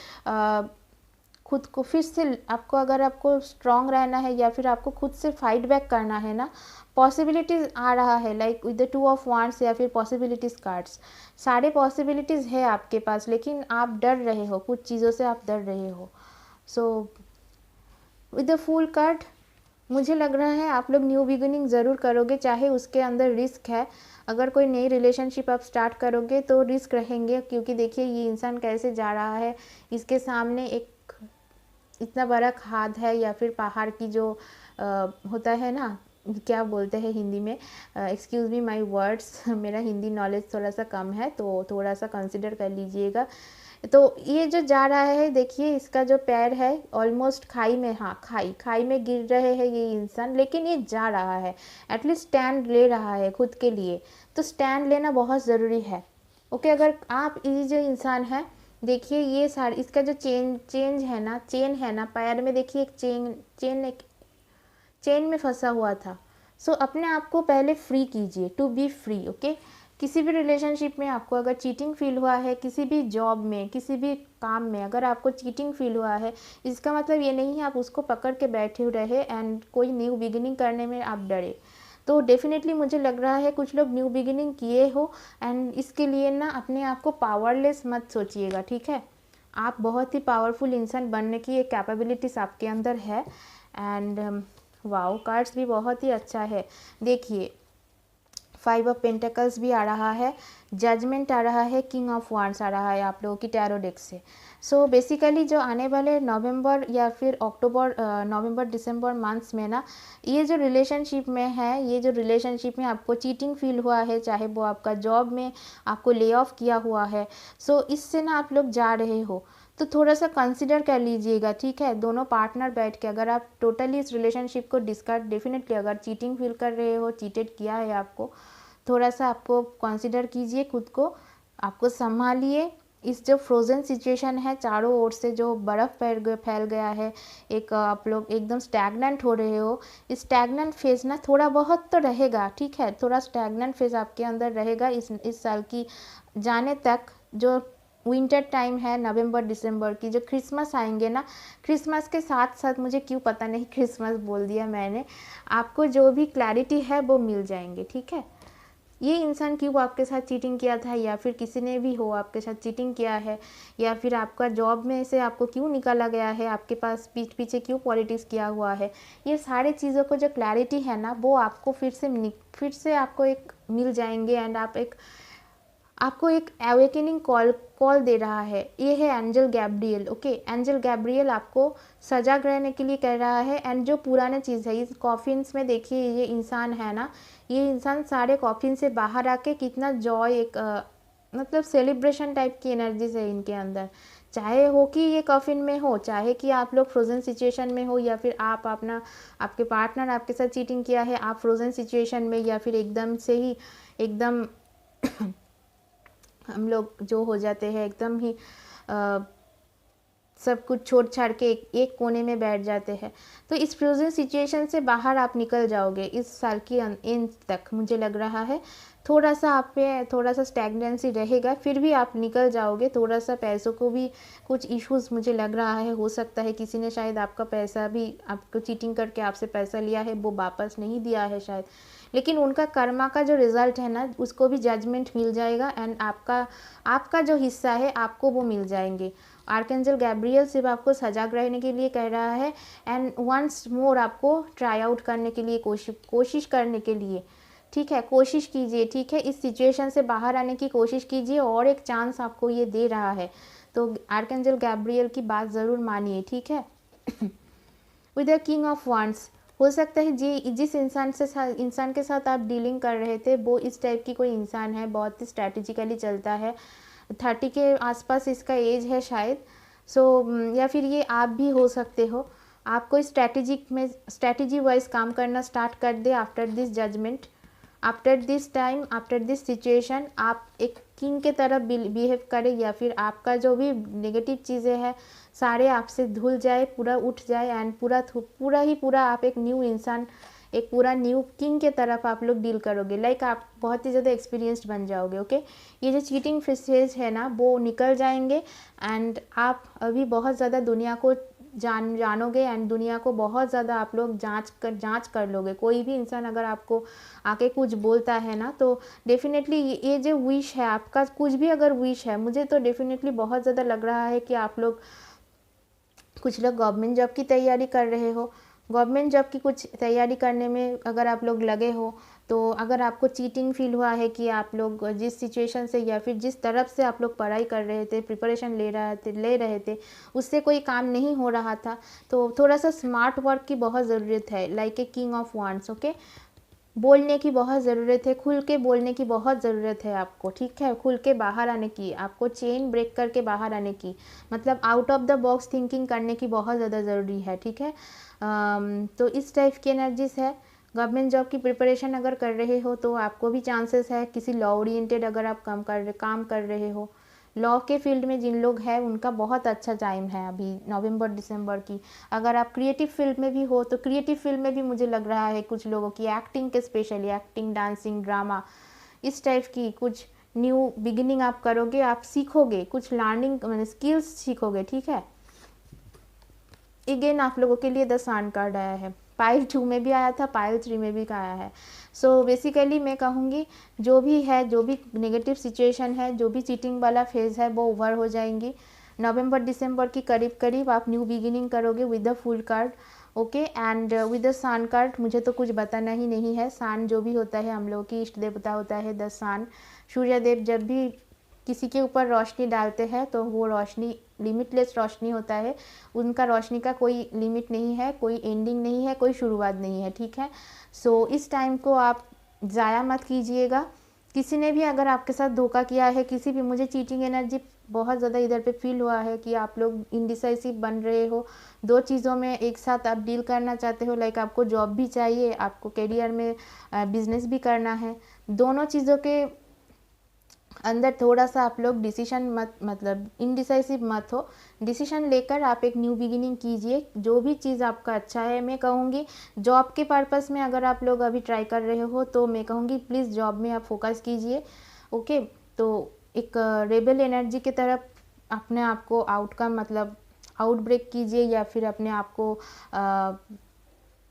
खुद को फिर से आपको अगर आपको स्ट्रांग रहना है या फिर आपको खुद से फाइट बैक करना है ना, पॉसिबिलिटीज़ आ रहा है like with the two of wands या फिर पॉसिबिलिटीज़ कार्ड्स, सारे पॉसिबिलिटीज़ है आपके पास, लेकिन आप डर रहे हो, कुछ चीज़ों से आप डर रहे हो। So with the fool card मुझे लग रहा है आप लोग न्यू बिगिनिंग ज़रूर करोगे, चाहे उसके अंदर रिस्क है। अगर कोई नई रिलेशनशिप आप स्टार्ट करोगे तो रिस्क रहेंगे, क्योंकि देखिए ये इंसान कैसे जा रहा है, इसके सामने एक इतना बड़ा खाद है या फिर पहाड़ की जो होता है ना, क्या बोलते हैं हिंदी में, एक्सक्यूज़ मी माय वर्ड्स, मेरा हिंदी नॉलेज थोड़ा सा कम है तो थोड़ा सा कंसिडर कर लीजिएगा। तो ये जो जा रहा है देखिए, इसका जो पैर है ऑलमोस्ट खाई में, हाँ खाई में गिर रहे हैं ये इंसान, लेकिन ये जा रहा है, एटलीस्ट स्टैंड ले रहा है खुद के लिए। तो स्टैंड लेना बहुत ज़रूरी है। ओके, अगर आप ये जो इंसान है देखिए, ये सारे इसका जो चेन है ना पैर में, देखिए एक चेन में फंसा हुआ था। सो अपने आप को पहले फ्री कीजिए, टू बी फ्री। ओके, किसी भी रिलेशनशिप में आपको अगर चीटिंग फील हुआ है, किसी भी जॉब में, किसी भी काम में अगर आपको चीटिंग फील हुआ है, इसका मतलब ये नहीं है आप उसको पकड़ के बैठे रहे एंड कोई न्यू बिगिनिंग करने में आप डरे। तो डेफिनेटली मुझे लग रहा है कुछ लोग न्यू बिगिनिंग किए हो, एंड इसके लिए ना अपने आप को पावरलेस मत सोचिएगा, ठीक है। आप बहुत ही पावरफुल इंसान बनने की एक कैपेबिलिटीज़ आपके अंदर है। एंड वाओ, कार्ड्स भी बहुत ही अच्छा है। देखिए 5 ऑफ पेंटिकल्स भी आ रहा है, जजमेंट आ रहा है, किंग ऑफ वांड्स आ रहा है आप लोगों की टैरो डेक से। सो बेसिकली जो आने वाले नवंबर या फिर अक्टूबर, नवंबर दिसंबर मंथ्स में ना, ये जो रिलेशनशिप में है, ये जो रिलेशनशिप में आपको चीटिंग फील हुआ है, चाहे वो आपका जॉब में आपको ले ऑफ किया हुआ है, सो इससे ना आप लोग जा रहे हो, तो थोड़ा सा कंसिडर कर लीजिएगा, ठीक है। दोनों पार्टनर बैठ के अगर आप टोटली इस रिलेशनशिप को डिस्कार्ड, डेफिनेटली अगर चीटिंग फील कर रहे हो, चीटेड किया है आपको, थोड़ा सा आपको कंसिडर कीजिए, खुद को आपको संभालिए। इस जो फ्रोज़न सिचुएशन है, चारों ओर से जो बर्फ़ फैल गया है, एक आप लोग एकदम स्टैग्नेंट हो रहे हो, इस स्टैग्नेंट फेज़ ना थोड़ा बहुत तो रहेगा, ठीक है। थोड़ा स्टैग्नेंट फेज़ आपके अंदर रहेगा इस साल की जाने तक। जो विंटर टाइम है नवंबर दिसंबर की, जो क्रिसमस आएंगे ना, क्रिसमस के साथ साथ, मुझे क्यों पता नहीं क्रिसमस बोल दिया मैंने, आपको जो भी क्लैरिटी है वो मिल जाएंगे, ठीक है। ये इंसान क्यों आपके साथ चीटिंग किया था, या फिर किसी ने भी हो आपके साथ चीटिंग किया है, या फिर आपका जॉब में से आपको क्यों निकाला गया है, आपके पास पीठ पीछे क्यों पॉलिटिक्स किया हुआ है, ये सारे चीज़ों को जो क्लैरिटी है ना, वो आपको फिर से आपको एक मिल जाएंगे। एंड आपको एक अवेकनिंग कॉल दे रहा है, ये है angel Gabriel. Okay, angel Gabriel आपको सजग रहने के लिए कह रहा है। एंड जो पुराने चीज़ है, इस कॉफिन्स में देखिए ये इंसान है ना, ये इंसान सारे कॉफिन से बाहर आके कितना जॉय, एक मतलब सेलिब्रेशन टाइप की एनर्जीज है इनके अंदर। चाहे हो कि ये कॉफिन में हो, चाहे कि आप लोग फ्रोजन सिचुएशन में हो, या फिर आप अपना आपके पार्टनर आपके साथ चीटिंग किया है, आप फ्रोजन सिचुएशन में, या फिर एकदम से ही एकदम हम लोग जो हो जाते हैं एकदम ही सब कुछ छोड़ छाड़ के एक कोने में बैठ जाते हैं। तो इस फ्रोजन सिचुएशन से बाहर आप निकल जाओगे इस साल की एंड तक, मुझे लग रहा है। थोड़ा सा आप पे थोड़ा सा स्टैग्नेंसी रहेगा, फिर भी आप निकल जाओगे। थोड़ा सा पैसों को भी कुछ इश्यूज मुझे लग रहा है, हो सकता है किसी ने शायद आपका पैसा भी, आपको चीटिंग करके आपसे पैसा लिया है, वो वापस नहीं दिया है शायद, लेकिन उनका कर्मा का जो रिजल्ट है ना, उसको भी जजमेंट मिल जाएगा। एंड आपका जो हिस्सा है आपको वो मिल जाएंगे। आर्कएंजल गैब्रियल सिर्फ आपको सजग रहने के लिए कह रहा है, एंड वंस मोर आपको ट्राई आउट करने के लिए, कोशिश करने के लिए, ठीक है, कोशिश कीजिए, ठीक है। इस सिचुएशन से बाहर आने की कोशिश कीजिए, और एक चांस आपको ये दे रहा है। तो आर्कएंजल गैब्रियल की बात ज़रूर मानिए, ठीक है। With the king of wands, हो सकता है जिस इंसान के साथ आप डीलिंग कर रहे थे वो इस टाइप की कोई इंसान है, बहुत ही स्ट्रैटेजिकली चलता है, 30 के आसपास इसका एज है शायद। या फिर ये आप भी हो सकते हो। आप कोई स्ट्रैटेजी वाइज काम करना स्टार्ट कर दे after this judgement, after this time, after this situation आप एक किंग के तरह बिहेव करें, या फिर आपका जो भी नेगेटिव चीज़ें हैं सारे आपसे धुल जाए, पूरा उठ जाए, एंड पूरा आप एक न्यू इंसान, एक पूरा न्यू किंग के तरफ आप लोग डील करोगे। लाइक आप बहुत ही ज़्यादा एक्सपीरियंस्ड बन जाओगे। ओके, ये जो चीटिंग फेज है ना वो निकल जाएंगे, एंड आप अभी बहुत ज़्यादा दुनिया को जानोगे, एंड दुनिया को बहुत ज़्यादा आप लोग जांच कर लोगे। कोई भी इंसान अगर आपको आके कुछ बोलता है ना तो डेफिनेटली ये जो विश है आपका, कुछ भी अगर विश है, मुझे तो डेफिनेटली बहुत ज़्यादा लग रहा है कि आप लोग, कुछ लोग गवर्नमेंट जॉब की तैयारी कर रहे हो, गवर्नमेंट जॉब की कुछ तैयारी करने में अगर आप लोग लगे हो, तो अगर आपको चीटिंग फील हुआ है कि आप लोग जिस सिचुएशन से या फिर जिस तरफ से आप लोग पढ़ाई कर रहे थे, प्रिपरेशन ले रहे थे उससे कोई काम नहीं हो रहा था, तो थोड़ा सा स्मार्ट वर्क की बहुत ज़रूरत है। Like a king of wands. Okay, बोलने की बहुत ज़रूरत है, खुल के बोलने की बहुत ज़रूरत है आपको, ठीक है, खुल के बाहर आने की, आपको चेन ब्रेक करके बाहर आने की, मतलब out of the box thinking करने की बहुत ज़्यादा ज़रूरी है, ठीक है। तो इस टाइप की एनर्जीज है। गवर्नमेंट जॉब की प्रिपरेशन अगर कर रहे हो तो आपको भी चांसेस है, किसी लॉ ओरिएंटेड अगर आप काम कर रहे हो, लॉ के फील्ड में जिन लोग हैं उनका बहुत अच्छा टाइम है अभी नवंबर दिसंबर की। अगर आप क्रिएटिव फील्ड में भी हो तो क्रिएटिव फील्ड में भी मुझे लग रहा है कुछ लोगों की एक्टिंग के, स्पेशली एक्टिंग, डांसिंग, ड्रामा, इस टाइप की कुछ न्यू बिगिनिंग आप करोगे, आप सीखोगे, कुछ लर्निंग मतलब स्किल्स सीखोगे, ठीक है। अगेन आप लोगों के लिए द सन कार्ड आया है, पाइल 2 में भी आया था, पाइल 3 में भी आया है। सो बेसिकली मैं कहूँगी जो भी है, जो भी नेगेटिव सिचुएशन है, जो भी चीटिंग वाला फेज़ है वो ओवर हो जाएंगी। नवंबर दिसंबर की करीब करीब आप न्यू बिगिनिंग करोगे with the full card. Okay, and with the sun card मुझे तो कुछ बताना ही नहीं है। सन जो भी होता है हम लोगों की इष्ट देवता होता है द सन, सूर्यदेव। जब भी किसी के ऊपर रोशनी डालते हैं तो वो रोशनी लिमिटलेस रोशनी होता है, उनका रोशनी का कोई लिमिट नहीं है, कोई एंडिंग नहीं है, कोई शुरुआत नहीं है, ठीक है। सो इस टाइम को आप ज़ाया मत कीजिएगा। किसी ने भी अगर आपके साथ धोखा किया है, किसी भी, मुझे चीटिंग एनर्जी बहुत ज़्यादा इधर पे फील हुआ है कि आप लोग इनडिसाइसिव बन रहे हो, दो चीज़ों में एक साथ आप डील करना चाहते हो। लाइक आपको जॉब भी चाहिए, आपको करियर में बिजनेस भी करना है, दोनों चीज़ों के अंदर थोड़ा सा आप लोग डिसीजन मतलब इनडिसाइसिव मत हो। डिसीजन लेकर आप एक न्यू बिगिनिंग कीजिए, जो भी चीज़ आपका अच्छा है। मैं कहूँगी जॉब के पर्पस में अगर आप लोग अभी ट्राई कर रहे हो तो मैं कहूँगी प्लीज़ जॉब में आप फोकस कीजिए। ओके, तो एक रेबल एनर्जी की तरफ अपने आप को आउटकम मतलब आउटब्रेक कीजिए, या फिर अपने आप को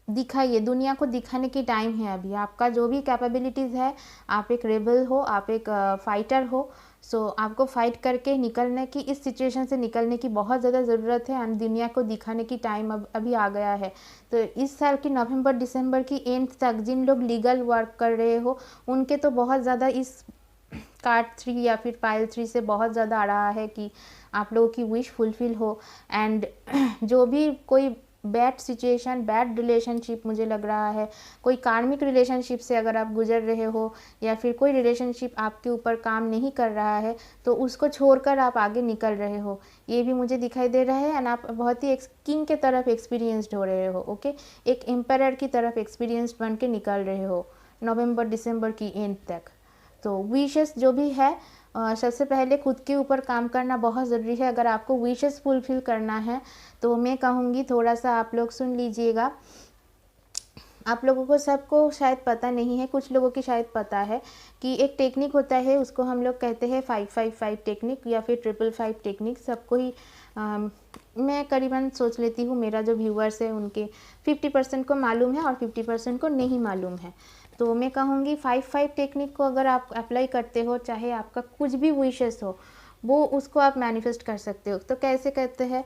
दिखाइए, दुनिया को दिखाने की टाइम है अभी। आपका जो भी कैपेबिलिटीज़ है, आप एक रेबल हो, आप एक फाइटर हो। सो आपको फाइट करके निकलने की, इस सिचुएशन से निकलने की बहुत ज़्यादा ज़रूरत है, एंड दुनिया को दिखाने की टाइम अभी आ गया है। तो इस साल की नवंबर दिसंबर की एंड तक जिन लोग लीगल वर्क कर रहे हो उनके तो बहुत ज़्यादा इस कार्ड 3 या फिर पाइल 3 से बहुत ज़्यादा आ रहा है कि आप लोगों की विश फुलफिल हो। एंड जो भी कोई बैड सिचुएशन, बैड रिलेशनशिप, मुझे लग रहा है कोई कार्मिक रिलेशनशिप से अगर आप गुजर रहे हो, या फिर कोई रिलेशनशिप आपके ऊपर काम नहीं कर रहा है तो उसको छोड़कर आप आगे निकल रहे हो, ये भी मुझे दिखाई दे रहा है। एंड आप बहुत ही एक किंग के तरफ एक्सपीरियंस्ड हो रहे हो। ओके, एक एम्पायर की तरफ एक्सपीरियंस्ड बन के निकल रहे हो नवंबर दिसंबर की एंड तक। तो विशेस जो भी है, सबसे पहले खुद के ऊपर काम करना बहुत ज़रूरी है। अगर आपको विशेस फुलफिल करना है तो मैं कहूँगी थोड़ा सा आप लोग सुन लीजिएगा। आप लोगों को सबको शायद पता नहीं है, कुछ लोगों की शायद पता है कि एक टेक्निक होता है, उसको हम लोग कहते हैं 555 टेक्निक या फिर 555 टेक्निक। सबको ही मैं करीबन सोच लेती हूँ मेरा जो व्यूअर्स है उनके 50% को मालूम है और 50% को नहीं मालूम है। तो मैं कहूँगी 5-5 टेक्निक को अगर आप अप्लाई करते हो, चाहे आपका कुछ भी विशेस हो, वो उसको आप मैनिफेस्ट कर सकते हो। तो कैसे करते हैं,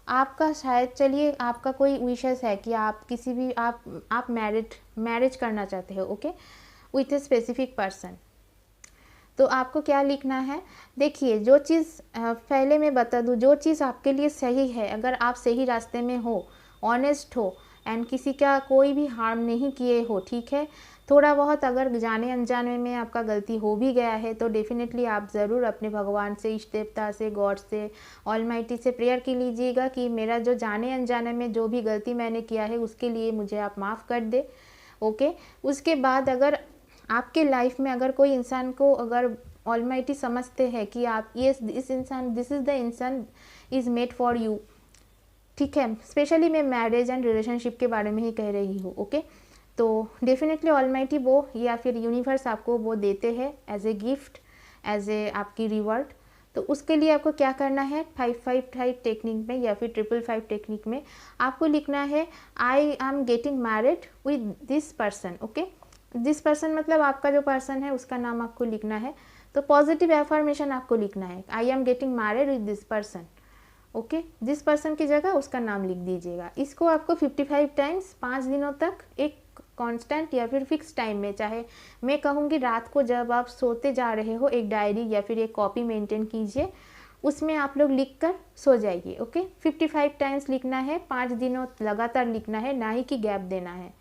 आपका शायद, चलिए आपका कोई विशेस है कि आप किसी भी आप मैरिज करना चाहते हो, okay, with a specific person. तो आपको क्या लिखना है, देखिए जो चीज़ पहले मैं बता दूँ, जो चीज़ आपके लिए सही है, अगर आप सही रास्ते में हो, ऑनेस्ट हो, एंड किसी का कोई भी हार्म नहीं किए हो, ठीक है। थोड़ा बहुत अगर जाने अनजाने में आपका गलती हो भी गया है तो डेफिनेटली आप ज़रूर अपने भगवान से, इष्ट देवता से, गॉड से, ऑलमाइटी से प्रेयर की लीजिएगा कि मेरा जो जाने अनजाने में जो भी गलती मैंने किया है उसके लिए मुझे आप माफ़ कर दे, ओके। उसके बाद अगर आपके लाइफ में अगर कोई इंसान को अगर ऑलमाइटी समझते हैं कि आप ये इस इंसान, दिस इज़ द इंसान इज़ मेड फॉर यू, ठीक है। स्पेशली मैं मैरिज एंड रिलेशनशिप के बारे में ही कह रही हूँ, ओके। तो डेफिनेटली ऑलमाइटी वो या फिर यूनिवर्स आपको वो देते हैं as a gift, as a आपकी रिवॉर्ड। तो उसके लिए आपको क्या करना है, 555 टेक्निक में या फिर 555 टेक्निक में आपको लिखना है I am getting married with this person, okay. This person मतलब आपका जो पर्सन है उसका नाम आपको लिखना है। तो पॉजिटिव एफर्मेशन आपको लिखना है, I am getting married with this person, okay. जिस पर्सन की जगह उसका नाम लिख दीजिएगा। इसको आपको 55 टाइम्स 5 दिनों तक एक कांस्टेंट या फिर फिक्स टाइम में, चाहे मैं कहूँगी रात को जब आप सोते जा रहे हो एक डायरी या फिर एक कॉपी मेंटेन कीजिए, उसमें आप लोग लिख कर सो जाइए, ओके। 55 टाइम्स लिखना है, 5 दिनों लगातार लिखना है, ना ही कि गैप देना है।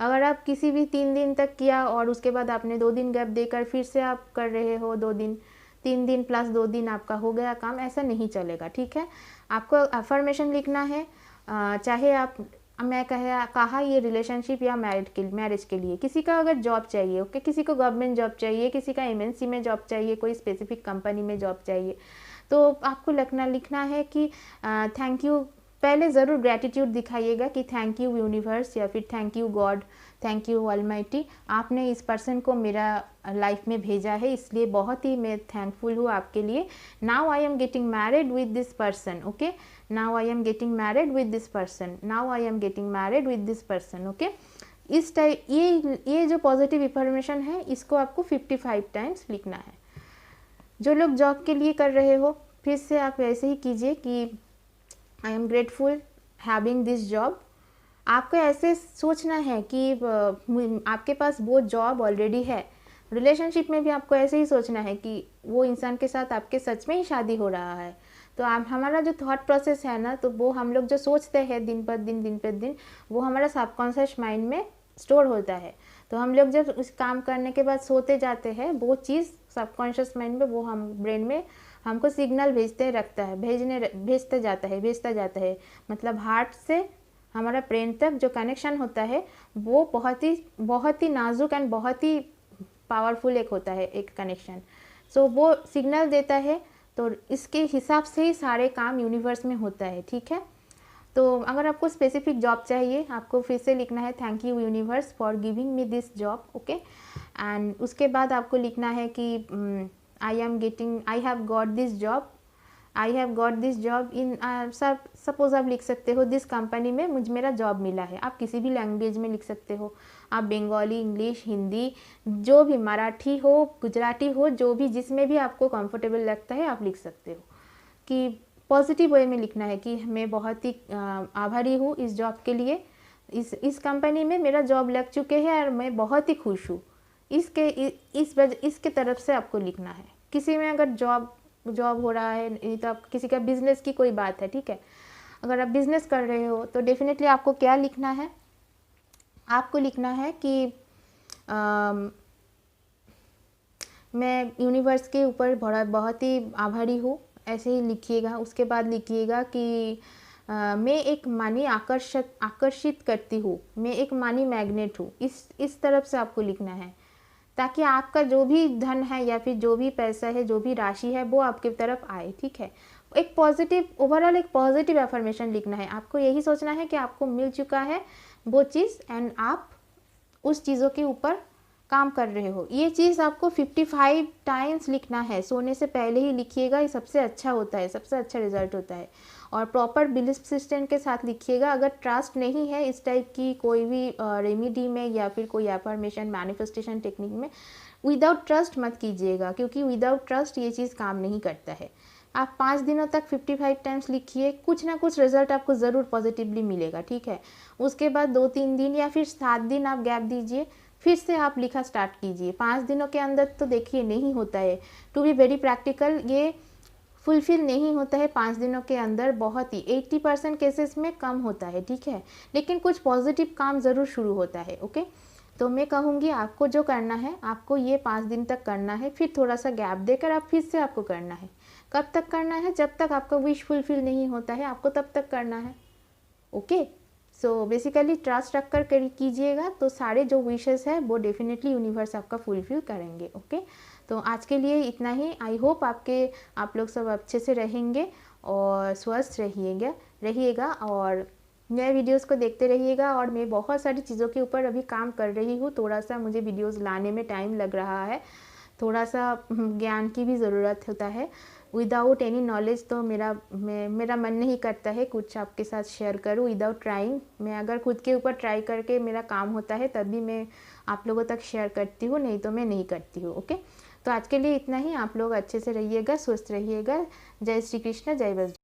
अगर आप किसी भी 3 दिन तक किया और उसके बाद आपने 2 दिन गैप देकर फिर से आप कर रहे हो 2 दिन, 3 दिन प्लस 2 दिन आपका हो गया काम, ऐसा नहीं चलेगा, ठीक है। आपको अफर्मेशन लिखना है, चाहे आप, मैं कहा ये रिलेशनशिप या मैरिज के लिए। किसी का अगर जॉब चाहिए, ओके, किसी को गवर्नमेंट जॉब चाहिए, किसी का एमएनसी में जॉब चाहिए, कोई स्पेसिफिक कंपनी में जॉब चाहिए, तो आपको लिखना है कि थैंक यू, पहले ज़रूर ग्रैटिट्यूड दिखाइएगा कि थैंक यू यूनिवर्स या फिर thank you God, thank you almighty, आपने इस पर्सन को मेरा लाइफ में भेजा है, इसलिए बहुत ही मैं थैंकफुल हूँ आपके लिए। Now I am getting married with this person, okay. Now I am getting married with this person, now I am getting married with this person, okay. इस टाइप ये जो पॉजिटिव इंफॉर्मेशन है इसको आपको 55 टाइम्स लिखना है। जो लोग जॉब के लिए कर रहे हो फिर से आप वैसे ही कीजिए कि I am grateful having this job. आपको ऐसे सोचना है कि आपके पास वो जॉब ऑलरेडी है। रिलेशनशिप में भी आपको ऐसे ही सोचना है कि वो इंसान के साथ आपके सच में ही शादी हो रहा है। तो आप, हमारा जो थॉट प्रोसेस है ना, तो वो हम लोग जो सोचते हैं दिन पर दिन, वो हमारा सबकॉन्शियस माइंड में स्टोर होता है। तो हम लोग जब उस काम करने के बाद सोते जाते हैं, वो चीज़ सबकॉन्शियस माइंड में, वो हम ब्रेन में हमको सिग्नल भेजता जाता है। मतलब हार्ट से हमारा ब्रेन तक जो कनेक्शन होता है वो बहुत ही नाजुक एंड बहुत ही पावरफुल एक होता है, एक कनेक्शन। सो वो सिग्नल देता है, तो इसके हिसाब से ही सारे काम यूनिवर्स में होता है, ठीक है। तो अगर आपको स्पेसिफिक जॉब चाहिए, आपको फिर से लिखना है thank you universe for giving me this job, okay. And उसके बाद आपको लिखना है कि I have got this job in, suppose आप लिख सकते हो दिस कंपनी में मेरा जॉब मिला है। आप किसी भी लैंग्वेज में लिख सकते हो, आप बंगाली, इंग्लिश, हिंदी, जो भी, मराठी हो, गुजराती हो, जो भी, जिसमें भी आपको कंफर्टेबल लगता है आप लिख सकते हो। कि पॉजिटिव वे में लिखना है कि मैं बहुत ही आभारी हूँ इस जॉब के लिए, इस कंपनी में मेरा जॉब लग चुके हैं और मैं बहुत ही खुश हूँ। इसके तरफ से आपको लिखना है। किसी में अगर जॉब हो रहा है, नहीं तो आप किसी का बिजनेस की कोई बात है, ठीक है। अगर आप बिजनेस कर रहे हो तो डेफिनेटली आपको क्या लिखना है, आपको लिखना है कि मैं यूनिवर्स के ऊपर बहुत ही आभारी हूँ, ऐसे ही लिखिएगा। उसके बाद लिखिएगा कि मैं एक मनी आकर्षित करती हूँ, मैं एक मनी मैग्नेट हूँ। इस तरफ से आपको लिखना है, ताकि आपका जो भी धन है या फिर जो भी पैसा है, जो भी राशि है, वो आपकी तरफ आए, ठीक है। एक पॉजिटिव एफर्मेशन लिखना है। आपको यही सोचना है कि आपको मिल चुका है वो चीज़ एंड आप उस चीज़ों के ऊपर काम कर रहे हो। ये चीज़ आपको 55 टाइम्स लिखना है, सोने से पहले ही लिखिएगा, ये सबसे अच्छा होता है, सबसे अच्छा रिजल्ट होता है। और प्रॉपर बिलीफ सिस्टम के साथ लिखिएगा। अगर ट्रस्ट नहीं है इस टाइप की कोई भी रेमेडी में या फिर कोई एफर्मेशन मैनिफेस्टेशन टेक्निक में, विदाउट ट्रस्ट मत कीजिएगा, क्योंकि विदाउट ट्रस्ट ये चीज़ काम नहीं करता है। आप 5 दिनों तक 55 टाइम्स लिखिए, कुछ ना कुछ रिजल्ट आपको ज़रूर पॉजिटिवली मिलेगा, ठीक है। उसके बाद 2-3 दिन या फिर 7 दिन आप गैप दीजिए, फिर से आप लिखा स्टार्ट कीजिए। 5 दिनों के अंदर तो देखिए नहीं होता है। टू बी वेरी प्रैक्टिकल, ये फुलफ़िल नहीं होता है 5 दिनों के अंदर, बहुत ही 80% केसेस में कम होता है, ठीक है। लेकिन कुछ पॉजिटिव काम ज़रूर शुरू होता है, ओके। तो मैं कहूँगी आपको जो करना है, आपको ये 5 दिन तक करना है, फिर थोड़ा सा गैप देकर आप फिर से आपको करना है। कब तक करना है? जब तक आपका विश फुलफ़िल नहीं होता है, आपको तब तक करना है, ओके। सो बेसिकली ट्रस्ट रख कर कीजिएगा, तो सारे जो विशेस है वो डेफिनेटली यूनिवर्स आपका फुलफ़िल करेंगे, ओके। तो आज के लिए इतना ही। आई होप आप लोग सब अच्छे से रहेंगे और स्वस्थ रहिएगा और नए वीडियोस को देखते रहिएगा। और मैं बहुत सारी चीज़ों के ऊपर अभी काम कर रही हूँ, थोड़ा सा मुझे वीडियोस लाने में टाइम लग रहा है, थोड़ा सा ज्ञान की भी ज़रूरत होता है। विदाउट एनी नॉलेज तो मेरा मन नहीं करता है कुछ आपके साथ शेयर करूँ विदाउट ट्राइंग। मैं अगर खुद के ऊपर ट्राई करके मेरा काम होता है तभी मैं आप लोगों तक शेयर करती हूँ, नहीं तो मैं नहीं करती हूँ, ओके। तो आज के लिए इतना ही। आप लोग अच्छे से रहिएगा, स्वस्थ रहिएगा। जय श्री कृष्ण, जय बजरंग।